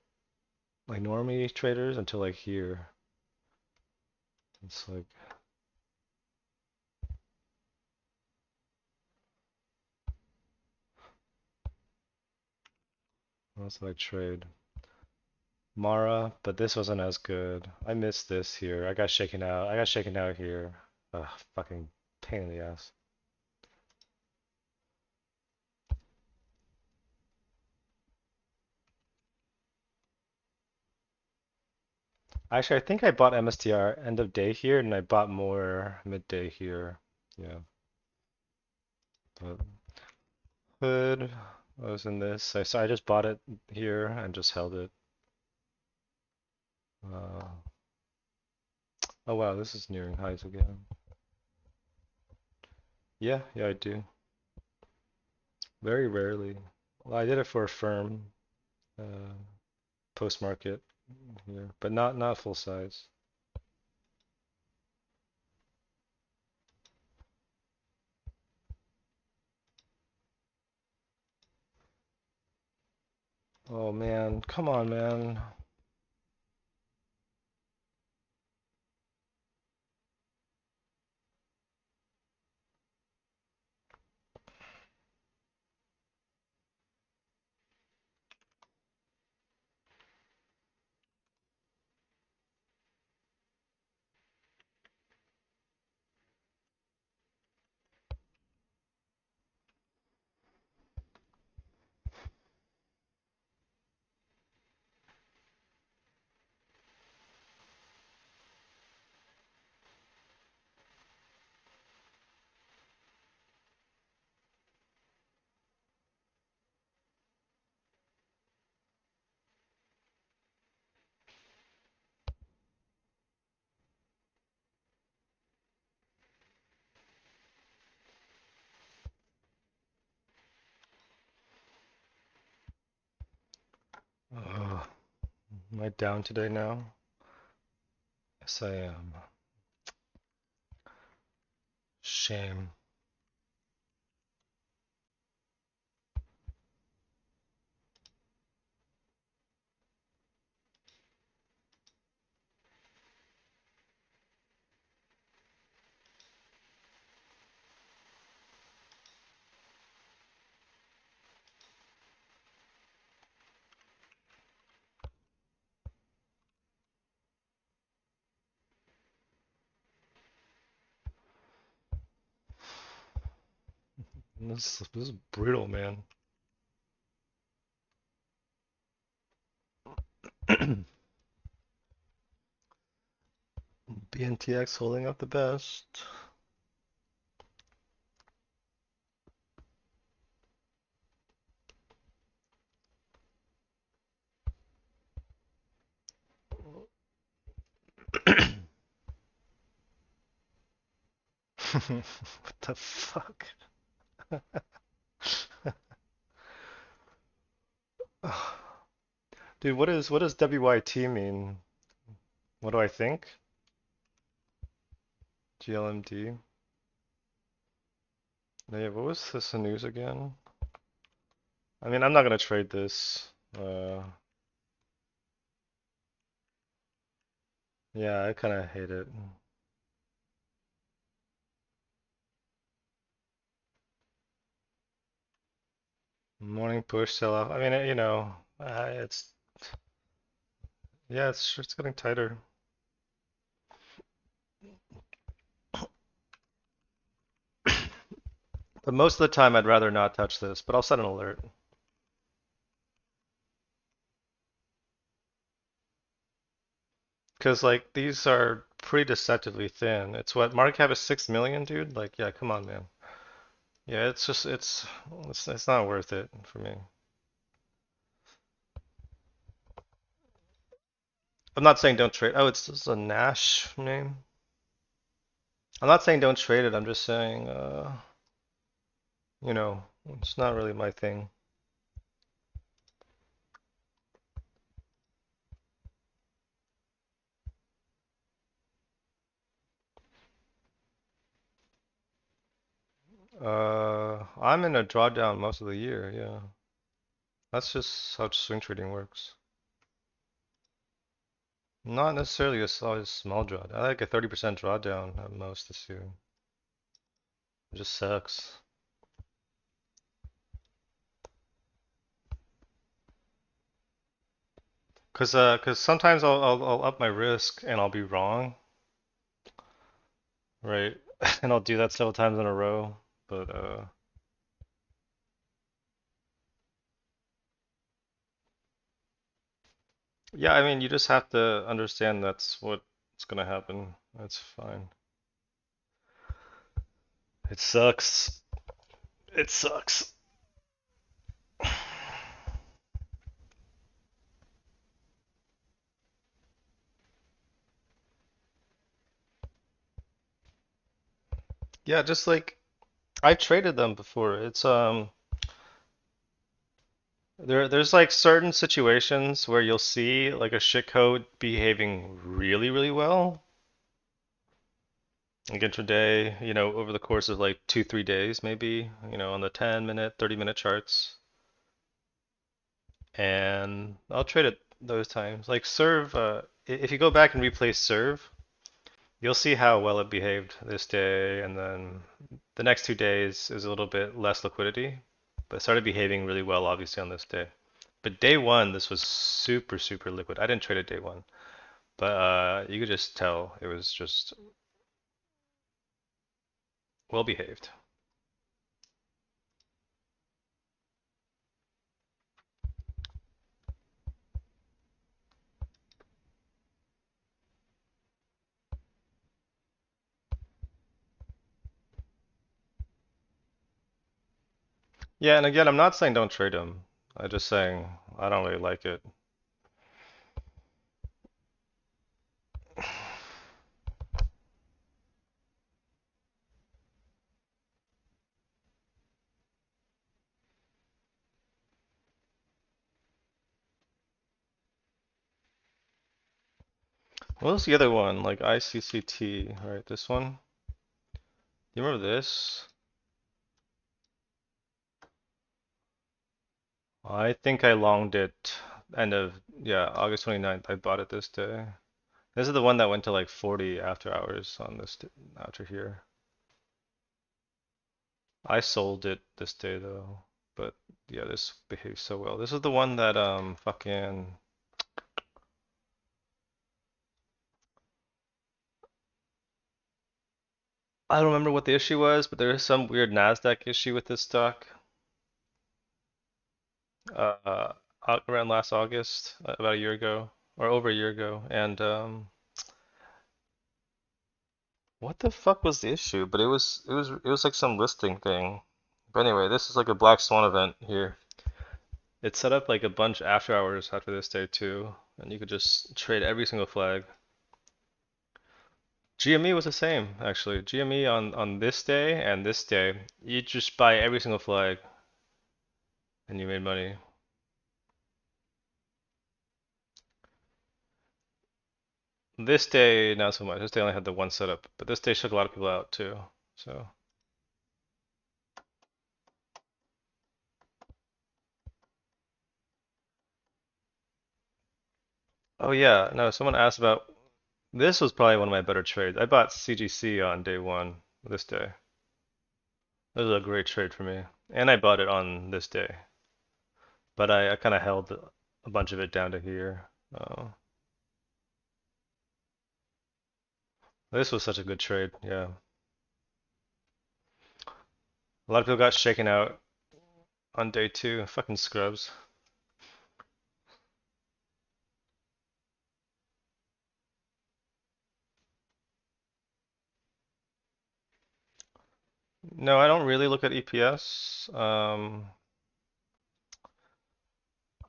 like normie traders, until like here. It's like, what else did I trade? Mara, but this wasn't as good. I missed this here. I got shaken out. I got shaken out here. Ugh, fucking pain in the ass. Actually, I think I bought MSTR end of day here, and I bought more midday here. Yeah, but hood was in this. So I just bought it here and just held it. Uh, oh wow, this is nearing highs again. Yeah, yeah, I do. Very rarely. Well, I did it for a firm, uh, post market here, but not full size. Oh man, come on, man. Ugh, am I down today now? Yes, I am. Shame. This is brutal, man. BNTX holding up the best. What the fuck? Dude, what does WYT mean? What do I think? GLMD? Yeah, what was this news again? I mean, I'm not gonna trade this. Yeah, I kind of hate it. Morning push sell off. I mean, it's yeah, it's getting tighter. But most of the time, I'd rather not touch this. But I'll set an alert. Because like these are pretty deceptively thin. It's what market cap is 6 million, dude. Like, yeah, come on, man. Yeah, it's just it's not worth it for me. I'm not saying don't trade. Oh, it's just a Nash name. I'm not saying don't trade it. I'm just saying, you know, it's not really my thing. I'm in a drawdown most of the year. Yeah, that's just how swing trading works. Not necessarily a small drawdown. I like a 30% drawdown at most this year. It just sucks. Cause sometimes I'll up my risk and I'll be wrong, right? And I'll do that several times in a row. But Yeah, I mean, you just have to understand that's what's gonna happen. That's fine. It sucks. It sucks. Yeah, just like I've traded them before. It's there's like certain situations where you'll see like a shitcode behaving really, really well. Like intraday, over the course of like 2, 3 days maybe, on the 10-minute, 30-minute charts. And I'll trade it those times. Like serve, if you go back and replay serve, you'll see how well it behaved this day, and then the next 2 days is a little bit less liquidity, but it started behaving really well obviously on this day. But day one, this was super, super liquid. I didn't trade it day one, but you could just tell it was just well behaved. Yeah, and again, I'm not saying don't trade them. I'm just saying I don't really like it. What was the other one? Like ICCT, right? This one? You remember this? I think I longed it end of, yeah, August 29th. I bought it this day. This is the one that went to like 40 after hours on after here. I sold it this day though. But yeah, this behaves so well. This is the one that fucking I don't remember what the issue was, but there was some weird NASDAQ issue with this stock. Uh, Around last August, about a year ago, or over a year ago, and what the fuck was the issue? But it was like some listing thing. But anyway, this is like a black swan event here. It set up like a bunch after hours after this day too, and you could just trade every single flag. GME was the same actually. GME on this day and this day, you just buy every single flag and you made money. This day, not so much. This day only had the one setup, but this day shook a lot of people out too. So, oh yeah, no, someone asked about this was probably one of my better trades. I bought CGC on day one this day. This was a great trade for me, and I bought it on this day, but I kind of held a bunch of it down to here. This was such a good trade. Yeah, a lot of people got shaken out on day two. Fucking scrubs. No, I don't really look at EPS.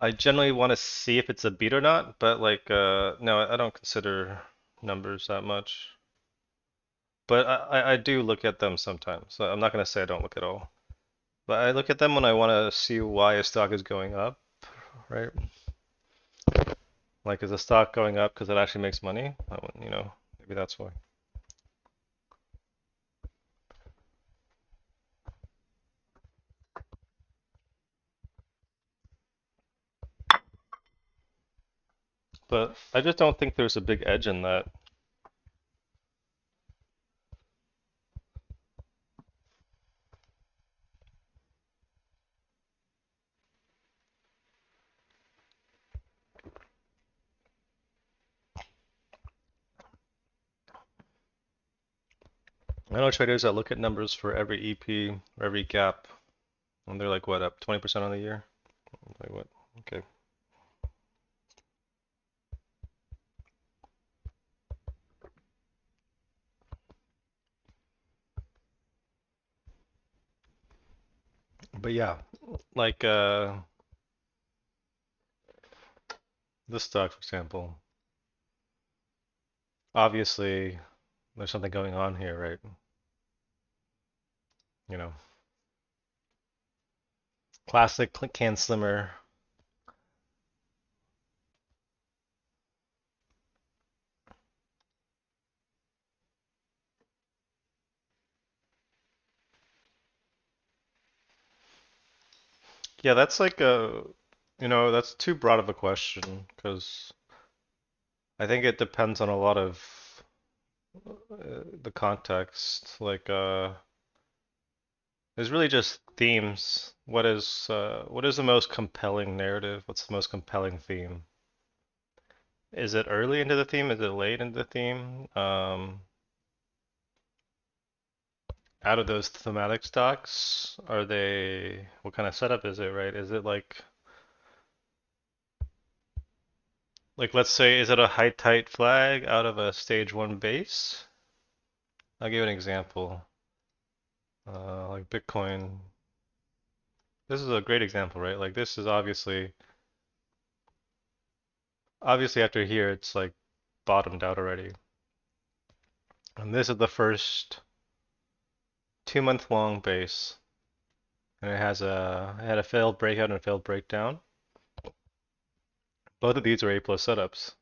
I generally want to see if it's a beat or not, but like, no, I don't consider numbers that much. But I do look at them sometimes. So I'm not gonna say I don't look at all. But I look at them when I want to see why a stock is going up, right? Like, is the stock going up because it actually makes money? Maybe that's why. But I just don't think there's a big edge in that. I know traders that look at numbers for every EP or every gap, and they're like, what, up 20% on the year? Like, what? Okay. But yeah, like this stock, for example, obviously there's something going on here, right? You know, classic can slimmer. Yeah, that's like that's too broad of a question because I think it depends on a lot of the context. Like, there's really just themes. What is the most compelling narrative? What's the most compelling theme? Is it early into the theme? Is it late into the theme? Out of those thematic stocks, are they, what kind of setup is it, right? Is it like let's say, is it a high tight flag out of a stage one base? I'll give you an example. Like Bitcoin. This is a great example, right? Like this is obviously after here it's like bottomed out already. And this is the first 2 month long base. And it had a failed breakout and a failed breakdown. Both of these are A plus setups.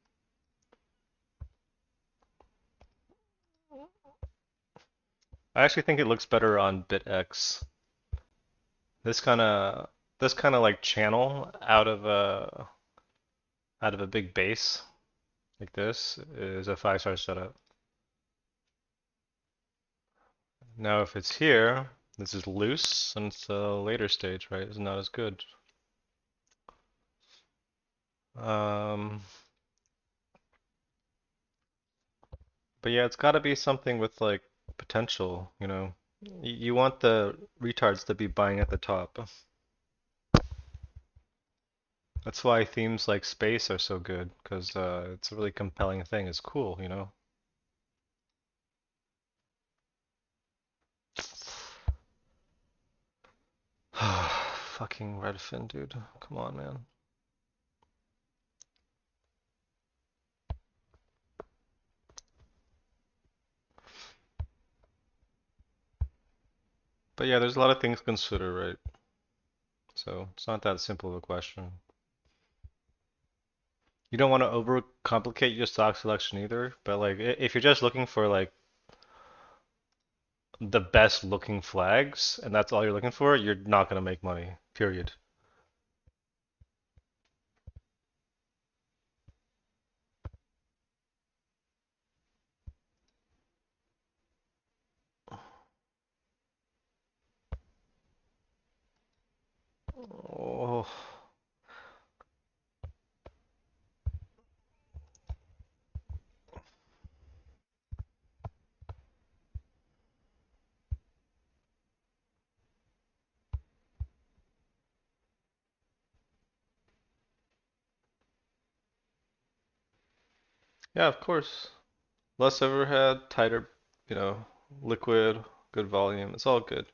I actually think it looks better on BitX. This kind of this kind of like channel out of a big base like this is a 5-star setup. Now if it's here, this is loose and it's a later stage, right? It's not as good. Um, but yeah, it's got to be something with like potential, you know. You want the retards to be buying at the top. That's why themes like space are so good, because it's a really compelling thing. It's cool, you know. Fucking Redfin, dude. Come on, man. But yeah, there's a lot of things to consider, right? So it's not that simple of a question. You don't want to overcomplicate your stock selection either, but like if you're just looking for like the best looking flags and that's all you're looking for, you're not going to make money, period. Oh, yeah, of course. Less overhead, tighter, you know, liquid, good volume. It's all good.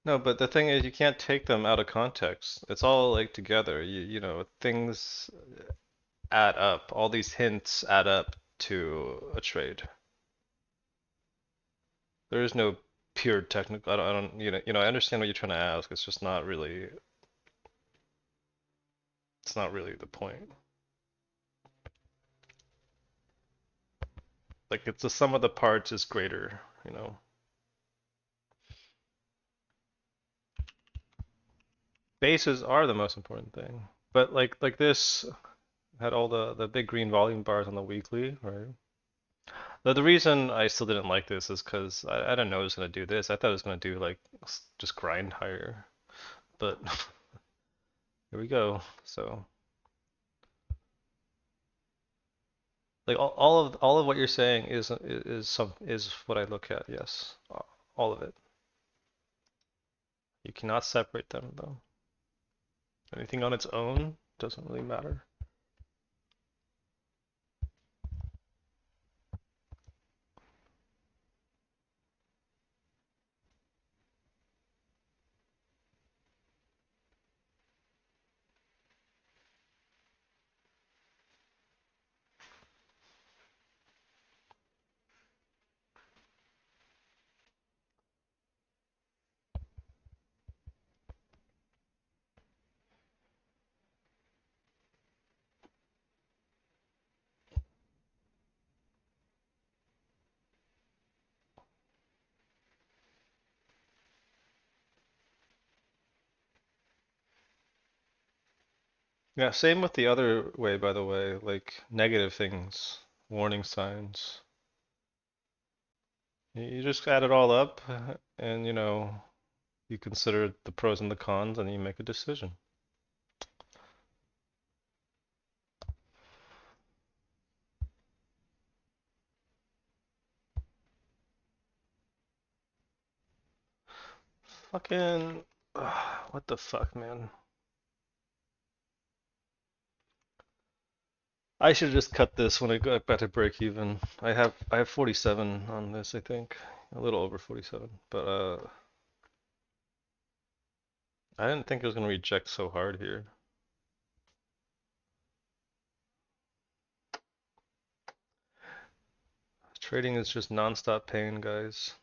No, but the thing is, you can't take them out of context. It's all like together. You know, things add up. All these hints add up to a trade. There is no pure technical. I don't. I understand what you're trying to ask. It's just not really. It's not really the point. Like it's the sum of the parts is greater. You know, bases are the most important thing. But like this had all the big green volume bars on the weekly, right? The reason I still didn't like this is because I didn't know it was gonna do this. I thought it was gonna do like just grind higher, but here we go. So like all of what you're saying is what I look at. Yes, all of it. You cannot separate them though. Anything on its own doesn't really matter. Yeah, same with the other way, by the way, like negative things, warning signs. You just add it all up, and you consider the pros and the cons, and you make a decision. Fucking, what the fuck, man? I should just cut this when I go back to break even. I have 47 on this, I think. A little over 47. But I didn't think it was gonna reject so hard here. Trading is just non-stop pain, guys.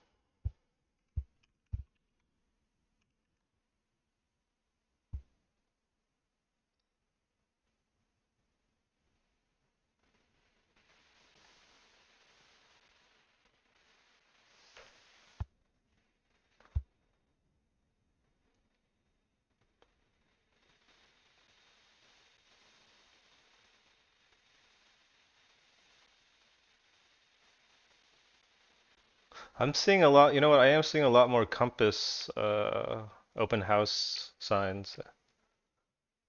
I'm seeing a lot, you know what? I am seeing a lot more Compass open house signs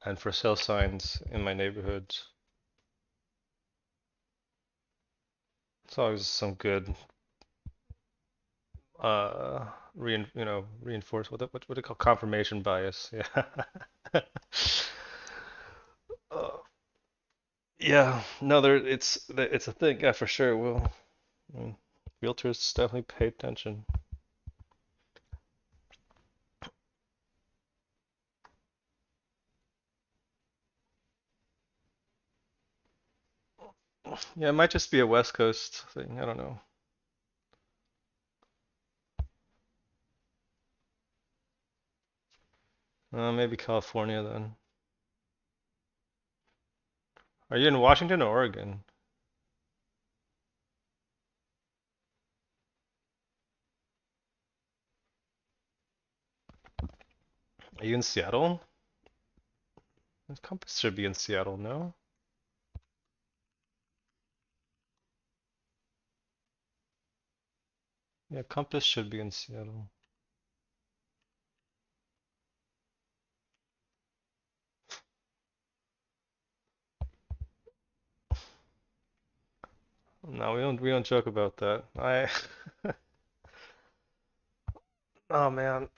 and for sale signs in my neighborhood. It's always some good reinforce what do you call confirmation bias? Yeah. Uh, yeah, no, it's a thing. Yeah, for sure. Mm, realtors definitely pay attention. Yeah, it might just be a West Coast thing. I don't know. Maybe California then. Are you in Washington or Oregon? Are you in Seattle? Compass should be in Seattle, no? Yeah, Compass should be in Seattle. No, we don't joke about that. Oh man,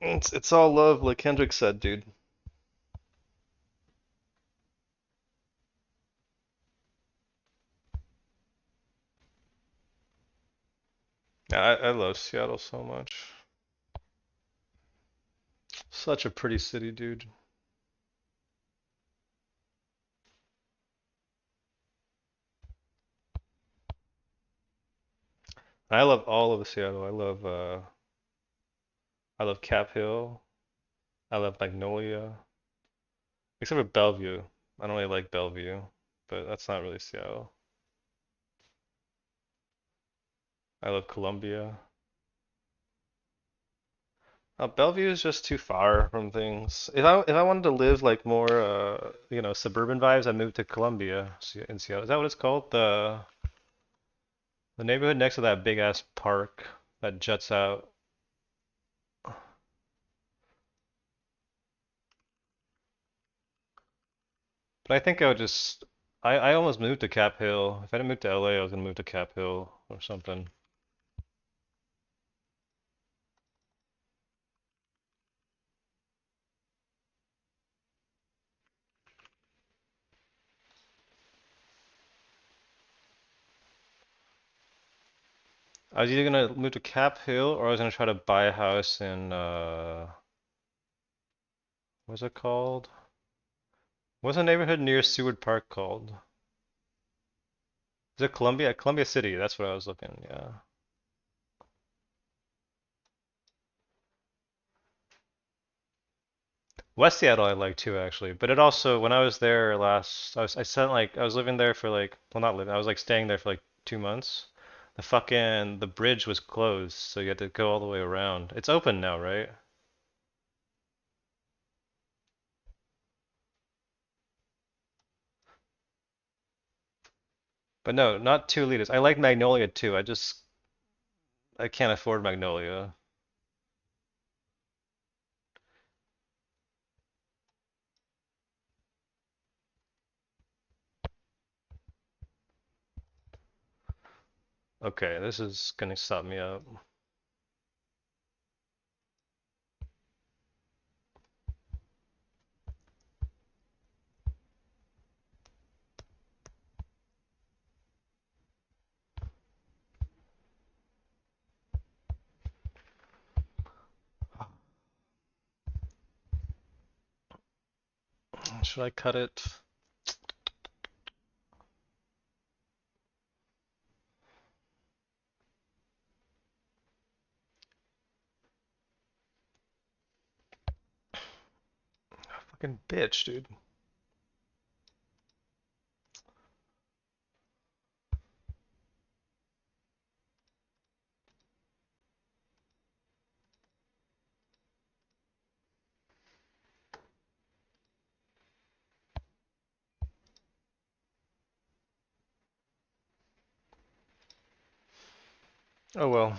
it's all love, like Kendrick said, dude. Yeah, I love Seattle so much. Such a pretty city, dude. I love all of Seattle. I love Cap Hill. I love Magnolia. Except for Bellevue. I don't really like Bellevue, but that's not really Seattle. I love Columbia. Bellevue is just too far from things. If I wanted to live like more suburban vibes, I moved to Columbia in Seattle. Is that what it's called? The neighborhood next to that big ass park that juts out. But I think I would just I almost moved to Cap Hill. If I didn't move to LA, I was gonna move to Cap Hill or something. I was either gonna move to Cap Hill or I was gonna try to buy a house in what's it called? What's the neighborhood near Seward Park called? Is it Columbia? Columbia City, that's what I was looking, yeah. West Seattle I like too actually, but it also when I was there last I was living there for like well not living I was like staying there for like 2 months. The bridge was closed, so you had to go all the way around. It's open now, right? But no, not 2 liters. I like Magnolia too. I can't afford Magnolia. Okay, this is gonna stop me up. Should I cut it? Fucking bitch, dude. Oh well.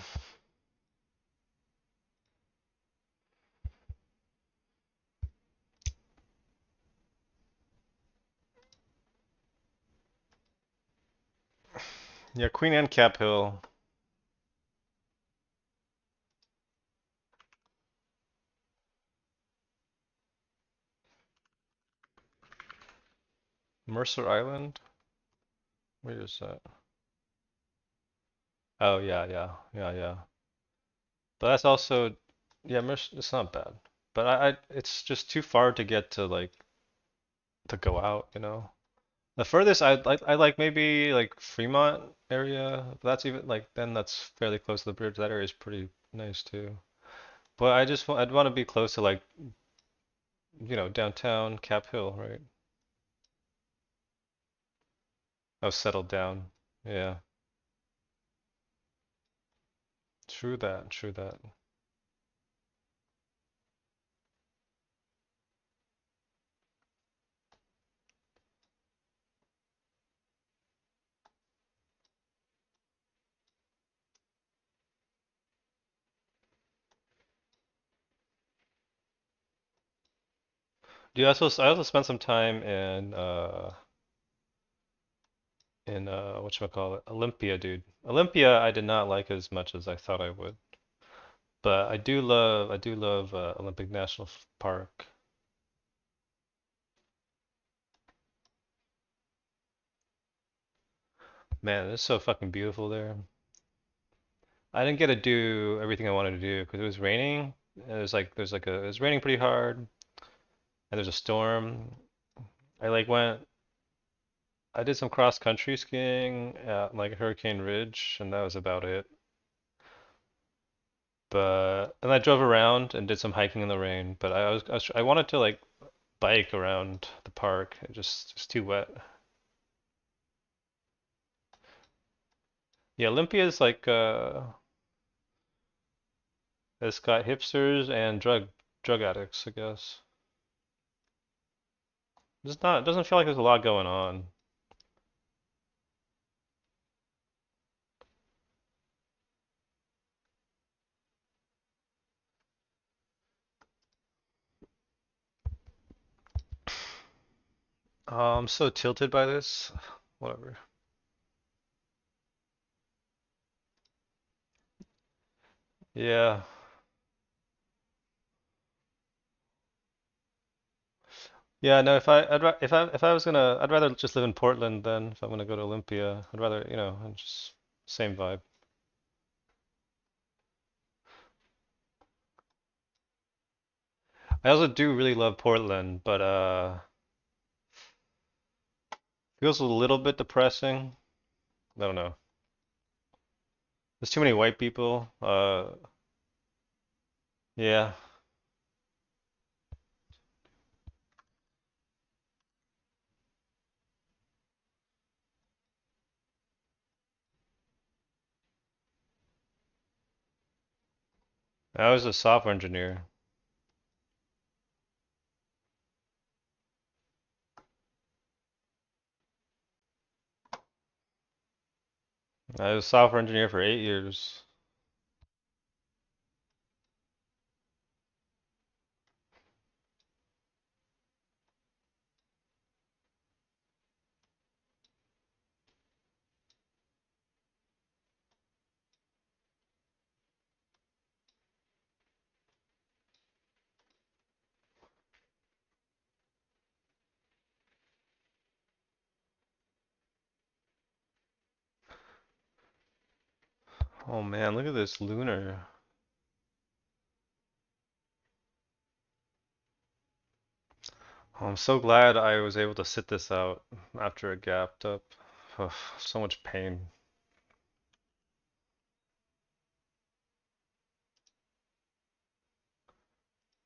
Yeah, Queen Anne Cap Hill. Mercer Island? Where is that? Oh yeah, yeah, yeah, yeah. But that's also, yeah, Mercer, it's not bad. But it's just too far to get to like to go out, you know. The furthest I like maybe like Fremont area. But that's even like then that's fairly close to the bridge. That area is pretty nice too. But I'd want to be close to like downtown Cap Hill, right? Oh, settled down. Yeah, true that, true that. Do you also I also spent some time in whatchamacallit, Olympia, dude. Olympia I did not like as much as I thought I would. But I do love Olympic National Park. Man, it's so fucking beautiful there. I didn't get to do everything I wanted to do because it was raining. And it was raining pretty hard, and there's a storm. I like went I did some cross country skiing at like Hurricane Ridge, and that was about it. But and I drove around and did some hiking in the rain. But I wanted to like bike around the park. It just too wet. Yeah, Olympia is like it's got hipsters and drug addicts, I guess. It doesn't feel like there's a lot going on. I'm so tilted by this. Whatever. Yeah. Yeah, no, if I was gonna, I'd rather just live in Portland then if I'm gonna go to Olympia. I'd rather, just same vibe. I also do really love Portland, but feels a little bit depressing. I don't know. There's too many white people. Yeah. I was a software engineer. I was a software engineer for 8 years. Oh man, look at this lunar. Oh, I'm so glad I was able to sit this out after it gapped up. Ugh, so much pain.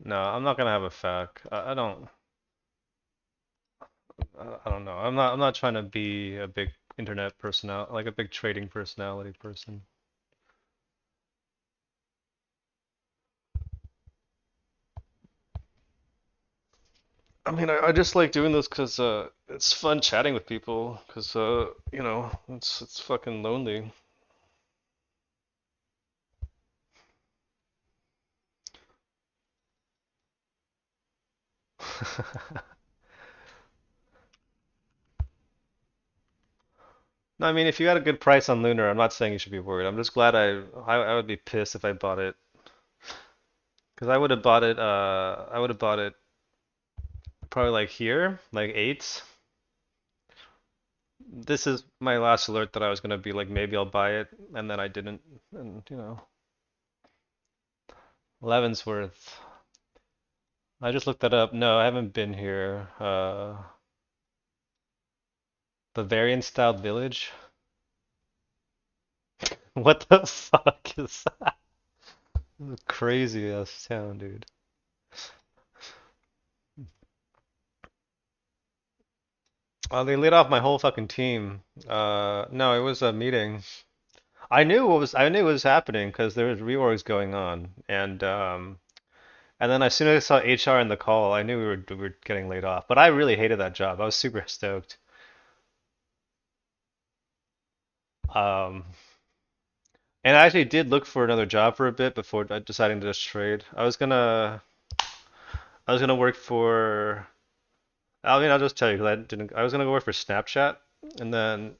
No, I'm not gonna have a FAQ. I don't. I don't know. I'm not trying to be a big internet personality, like a big trading personality person. I mean, I just like doing this because it's fun chatting with people. Because it's fucking lonely. No, I mean, if you got a good price on Lunar, I'm not saying you should be worried. I'm just glad I would be pissed if I bought it because I would have bought it. I would have bought it probably like here, like eights. This is my last alert that I was gonna be like maybe I'll buy it, and then I didn't, and 11's worth. I just looked that up. No, I haven't been here. Bavarian styled village. What the fuck is that? Crazy ass town, dude. They laid off my whole fucking team. No, it was a meeting. I knew what was happening because there was reorgs going on, and then as soon as I saw HR in the call, I knew we were getting laid off. But I really hated that job. I was super stoked. Um, and I actually did look for another job for a bit before deciding to just trade. I was gonna work for. I mean, I'll just tell you because I didn't. I was gonna go work for Snapchat, and then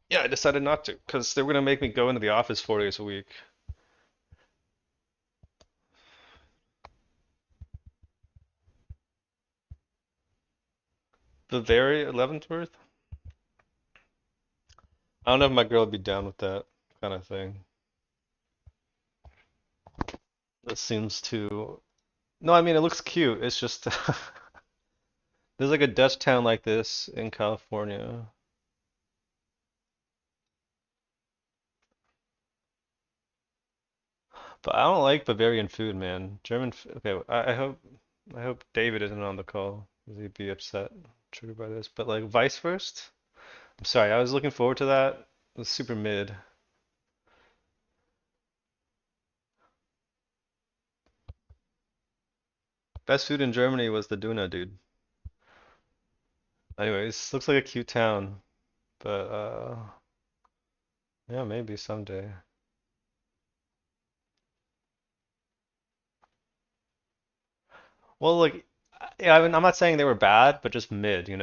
yeah, I decided not to because they were gonna make me go into the office 4 days a week. The very Leavenworth. I don't know if my girl would be down with that kind of thing. That seems too. No, I mean it looks cute. It's just there's like a Dutch town like this in California. But I don't like Bavarian food, man. Okay, I hope David isn't on the call because he'd be upset, triggered by this. But like Weisswurst, I'm sorry, I was looking forward to that. It was super mid. Best food in Germany was the Duna, dude. Anyways, looks like a cute town, but yeah, maybe someday. Well, like, yeah, I mean, I'm not saying they were bad, but just mid, It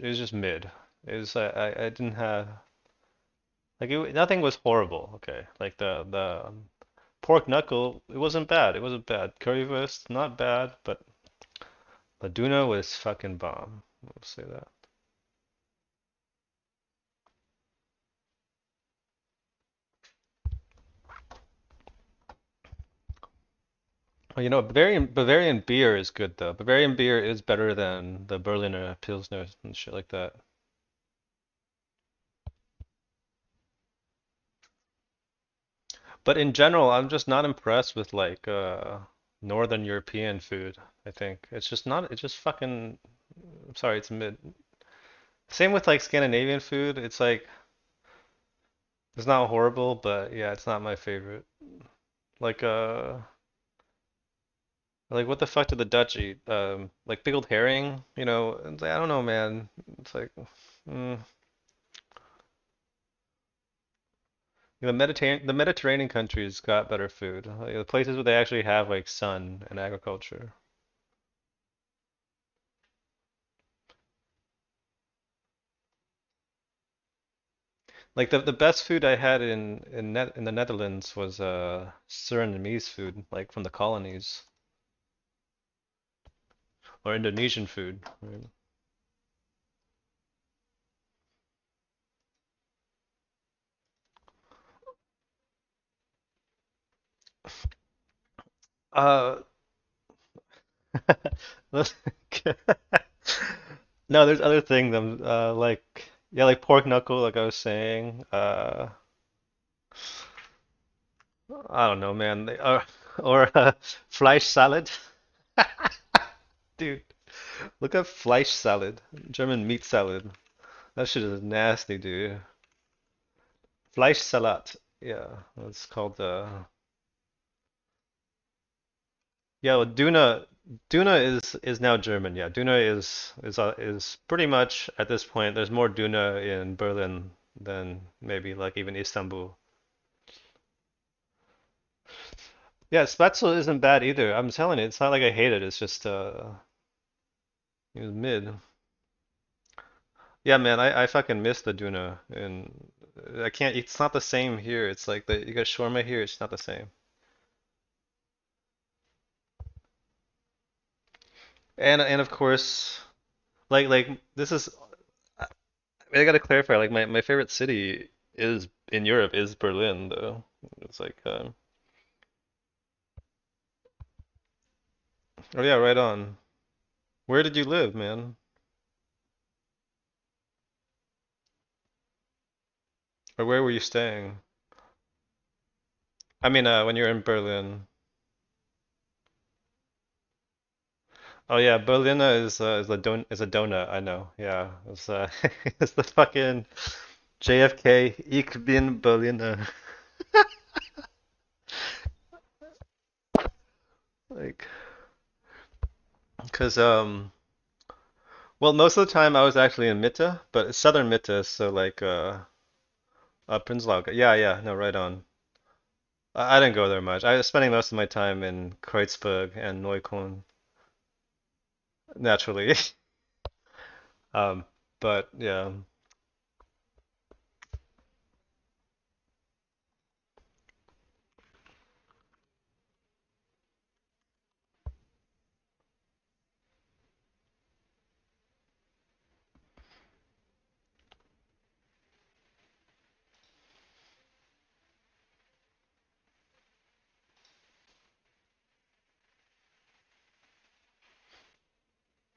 was just mid. It was I didn't have like nothing was horrible. Okay, like the pork knuckle, it wasn't bad. It wasn't bad. Currywurst, not bad, but Laduna was fucking bomb. I'll say that. Well, Bavarian beer is good though. Bavarian beer is better than the Berliner Pilsner and shit like that. But in general, I'm just not impressed with like Northern European food. I think it's just not. It's just fucking. I'm sorry, it's mid. Same with like Scandinavian food. It's like it's not horrible, but yeah, it's not my favorite. Like like what the fuck did the Dutch eat? Like pickled herring. It's like, I don't know, man. It's like, mm, The Mediterranean countries got better food. Like, the places where they actually have like sun and agriculture. Like the best food I had in the Netherlands was Surinamese food, like from the colonies, or Indonesian food. Right? Uh, no, there's other things. Like yeah, like pork knuckle, like I was saying. I don't know, man. Or Fleisch salad, dude. Look up Fleisch salad, German meat salad. That shit is nasty, dude. Fleischsalat. Yeah, it's called yeah, well, Duna is now German. Yeah, Duna is pretty much at this point. There's more Duna in Berlin than maybe like even Istanbul. Yeah, Spätzle isn't bad either. I'm telling you, it's not like I hate it. It's just it was mid. Yeah, man, I fucking miss the Duna, and I can't. It's not the same here. It's like you got shawarma here. It's not the same. And of course, like this is. I gotta clarify. Like my favorite city is in Europe is Berlin, though. It's like, oh yeah, right on. Where did you live, man? Or where were you staying? I mean, when you were in Berlin. Oh yeah, Berliner is a donut. I know. Yeah, it's it's the fucking JFK. Ich bin Berliner. Like, cause well, most of the time I was actually in Mitte, but it's southern Mitte, so like Prenzlau. Yeah, yeah, no, right on. I didn't go there much. I was spending most of my time in Kreuzberg and Neukölln, naturally. Um, but yeah.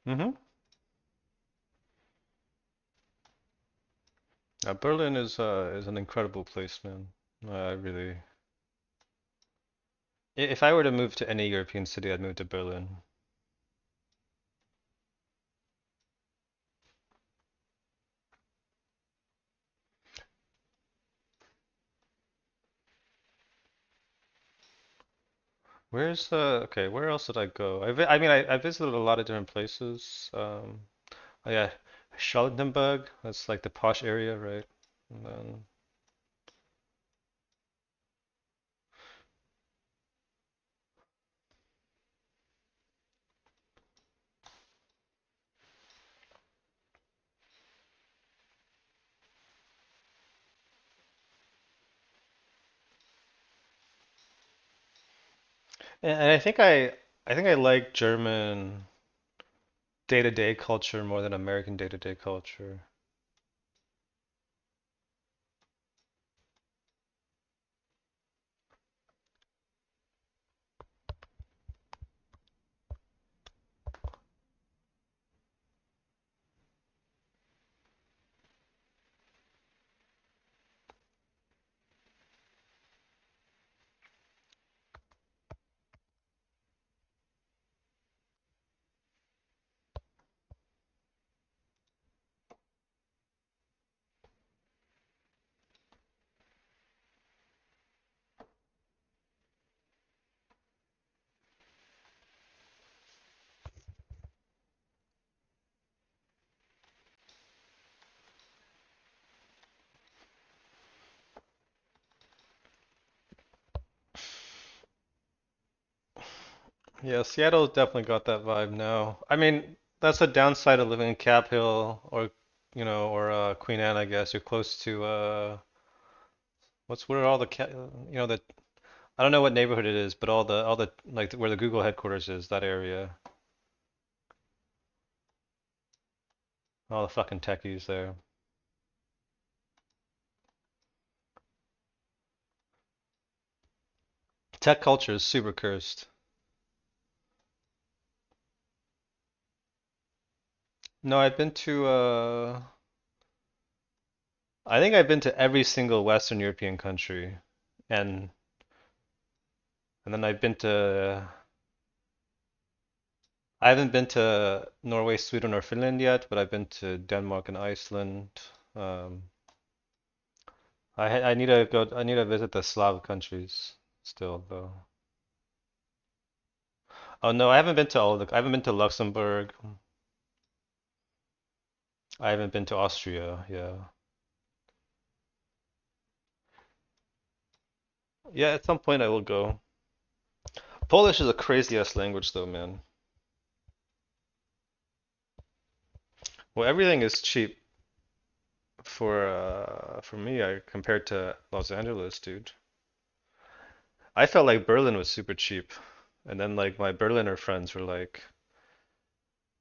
Hmm. Berlin is an incredible place, man. I really. If I were to move to any European city, I'd move to Berlin. Where's okay, where else did I go? I mean I visited a lot of different places. Oh yeah, Charlottenburg, that's like the posh area, right? And then and I think I like German day-to-day culture more than American day-to-day culture. Yeah, Seattle's definitely got that vibe now. I mean, that's the downside of living in Cap Hill or or Queen Anne, I guess. You're close to what's where all the the I don't know what neighborhood it is, but all the like where the Google headquarters is, that area. All the fucking techies there. Tech culture is super cursed. No, I've been to I think I've been to every single Western European country. And and then I haven't been to Norway, Sweden, or Finland yet, but I've been to Denmark and Iceland. Um, I need to go. I need to visit the Slav countries still, though. Oh no, I haven't been to all the. I haven't been to Luxembourg. I haven't been to Austria. Yeah, yeah. At some point, I will go. Polish is a crazy ass language, though, man. Well, everything is cheap for me. I compared to Los Angeles, dude. I felt like Berlin was super cheap, and then like my Berliner friends were like,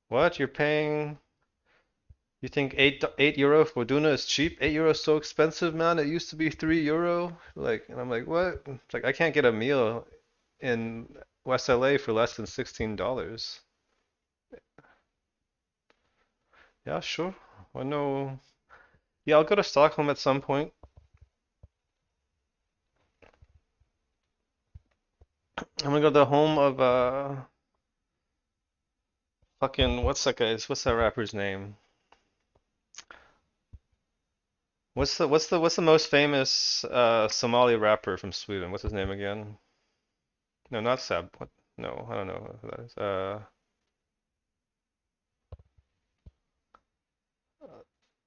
"What? You're paying? You think €8 for Duna is cheap? €8 is so expensive, man. It used to be €3." Like, and I'm like, what? It's like I can't get a meal in West LA for less than $16. Yeah, sure. I know. Yeah, I'll go to Stockholm at some point. I'm gonna go to the home of fucking what's that rapper's name? What's the most famous Somali rapper from Sweden? What's his name again? No, not Sab. What? No, I don't know who that is.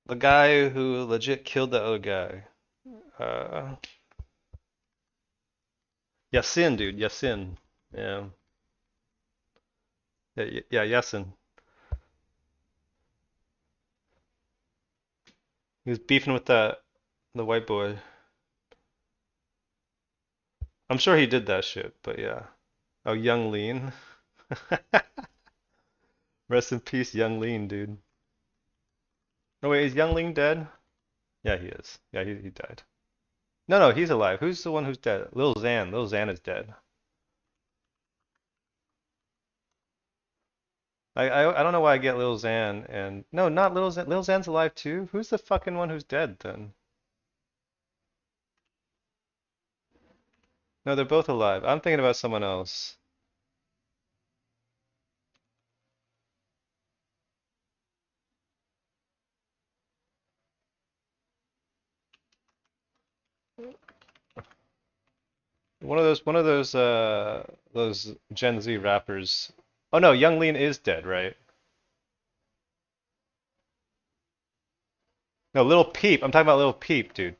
The guy who legit killed the other guy. Uh, Yasin, dude, Yasin. Yeah, yeah, Yasin. He was beefing with the white boy. I'm sure he did that shit, but yeah. Oh, Young Lean. Rest in peace, Young Lean, dude. No, wait, is Young Lean dead? Yeah, he is. Yeah, he died. No, no, he's alive. Who's the one who's dead? Lil Xan. Lil Xan is dead. I don't know why I get Lil Xan and no, not Lil Xan. Lil Xan's alive too. Who's the fucking one who's dead then? No, they're both alive. I'm thinking about someone else. One of those Gen Z rappers. Oh no, Young Lean is dead, right? No, Lil Peep. I'm talking about Lil Peep, dude.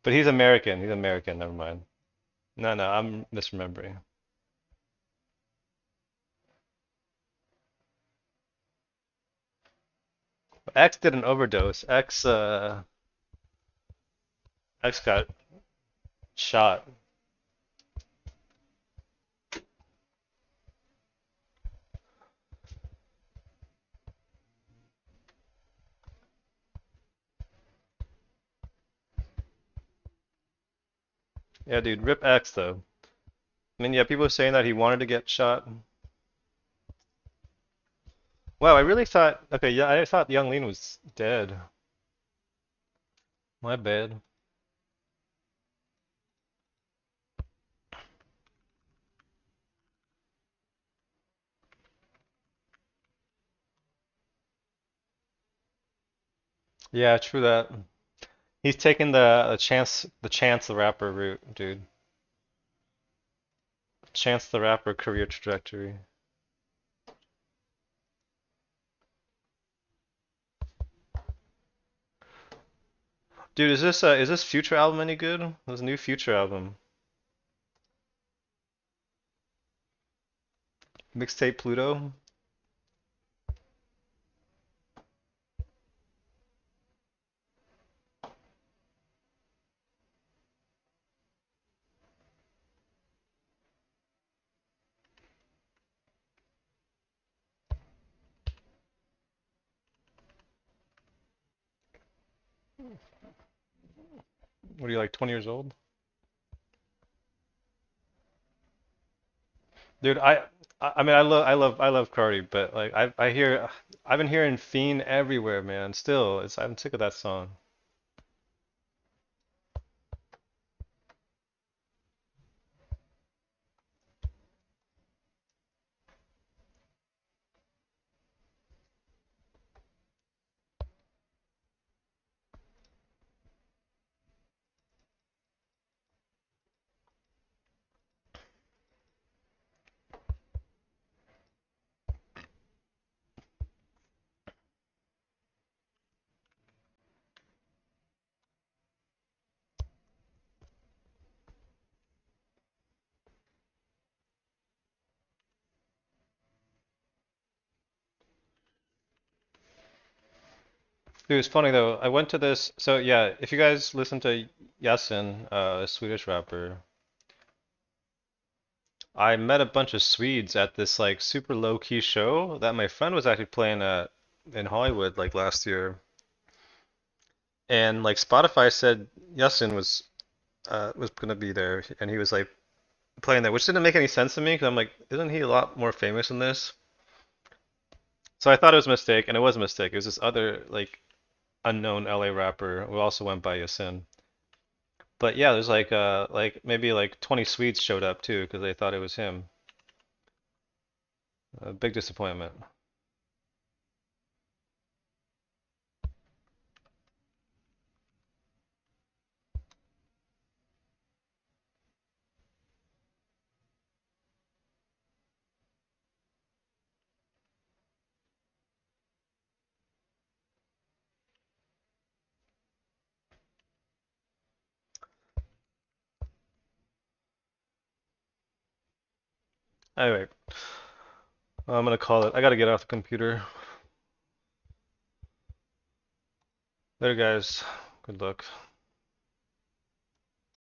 But he's American. He's American. Never mind. No, no, I'm misremembering. X did an overdose. X got shot. Yeah, dude, rip X though. I mean, yeah, people are saying that he wanted to get shot. Wow, I really thought. Okay, yeah, I thought Young Lean was dead. My bad. Yeah, true that. He's taking the Chance the Rapper route, dude. Chance the Rapper career trajectory. Dude, is this Future album any good? This new Future album. Mixtape Pluto. What are you like 20 years old? Dude, I mean I love Cardi, but like I've been hearing Fiend everywhere, man. Still, I'm sick of that song. Dude, it's funny though. I went to this. So yeah, if you guys listen to Yasin, a Swedish rapper, I met a bunch of Swedes at this like super low key show that my friend was actually playing at in Hollywood like last year. And like Spotify said Yasin was gonna be there, and he was like playing there, which didn't make any sense to me because I'm like, isn't he a lot more famous than this? So I thought it was a mistake, and it was a mistake. It was this other like unknown LA rapper who also went by Yasin. But yeah, there's like maybe like 20 Swedes showed up too because they thought it was him. A big disappointment. Anyway, I'm gonna call it. I gotta get off the computer. There, guys. Good luck.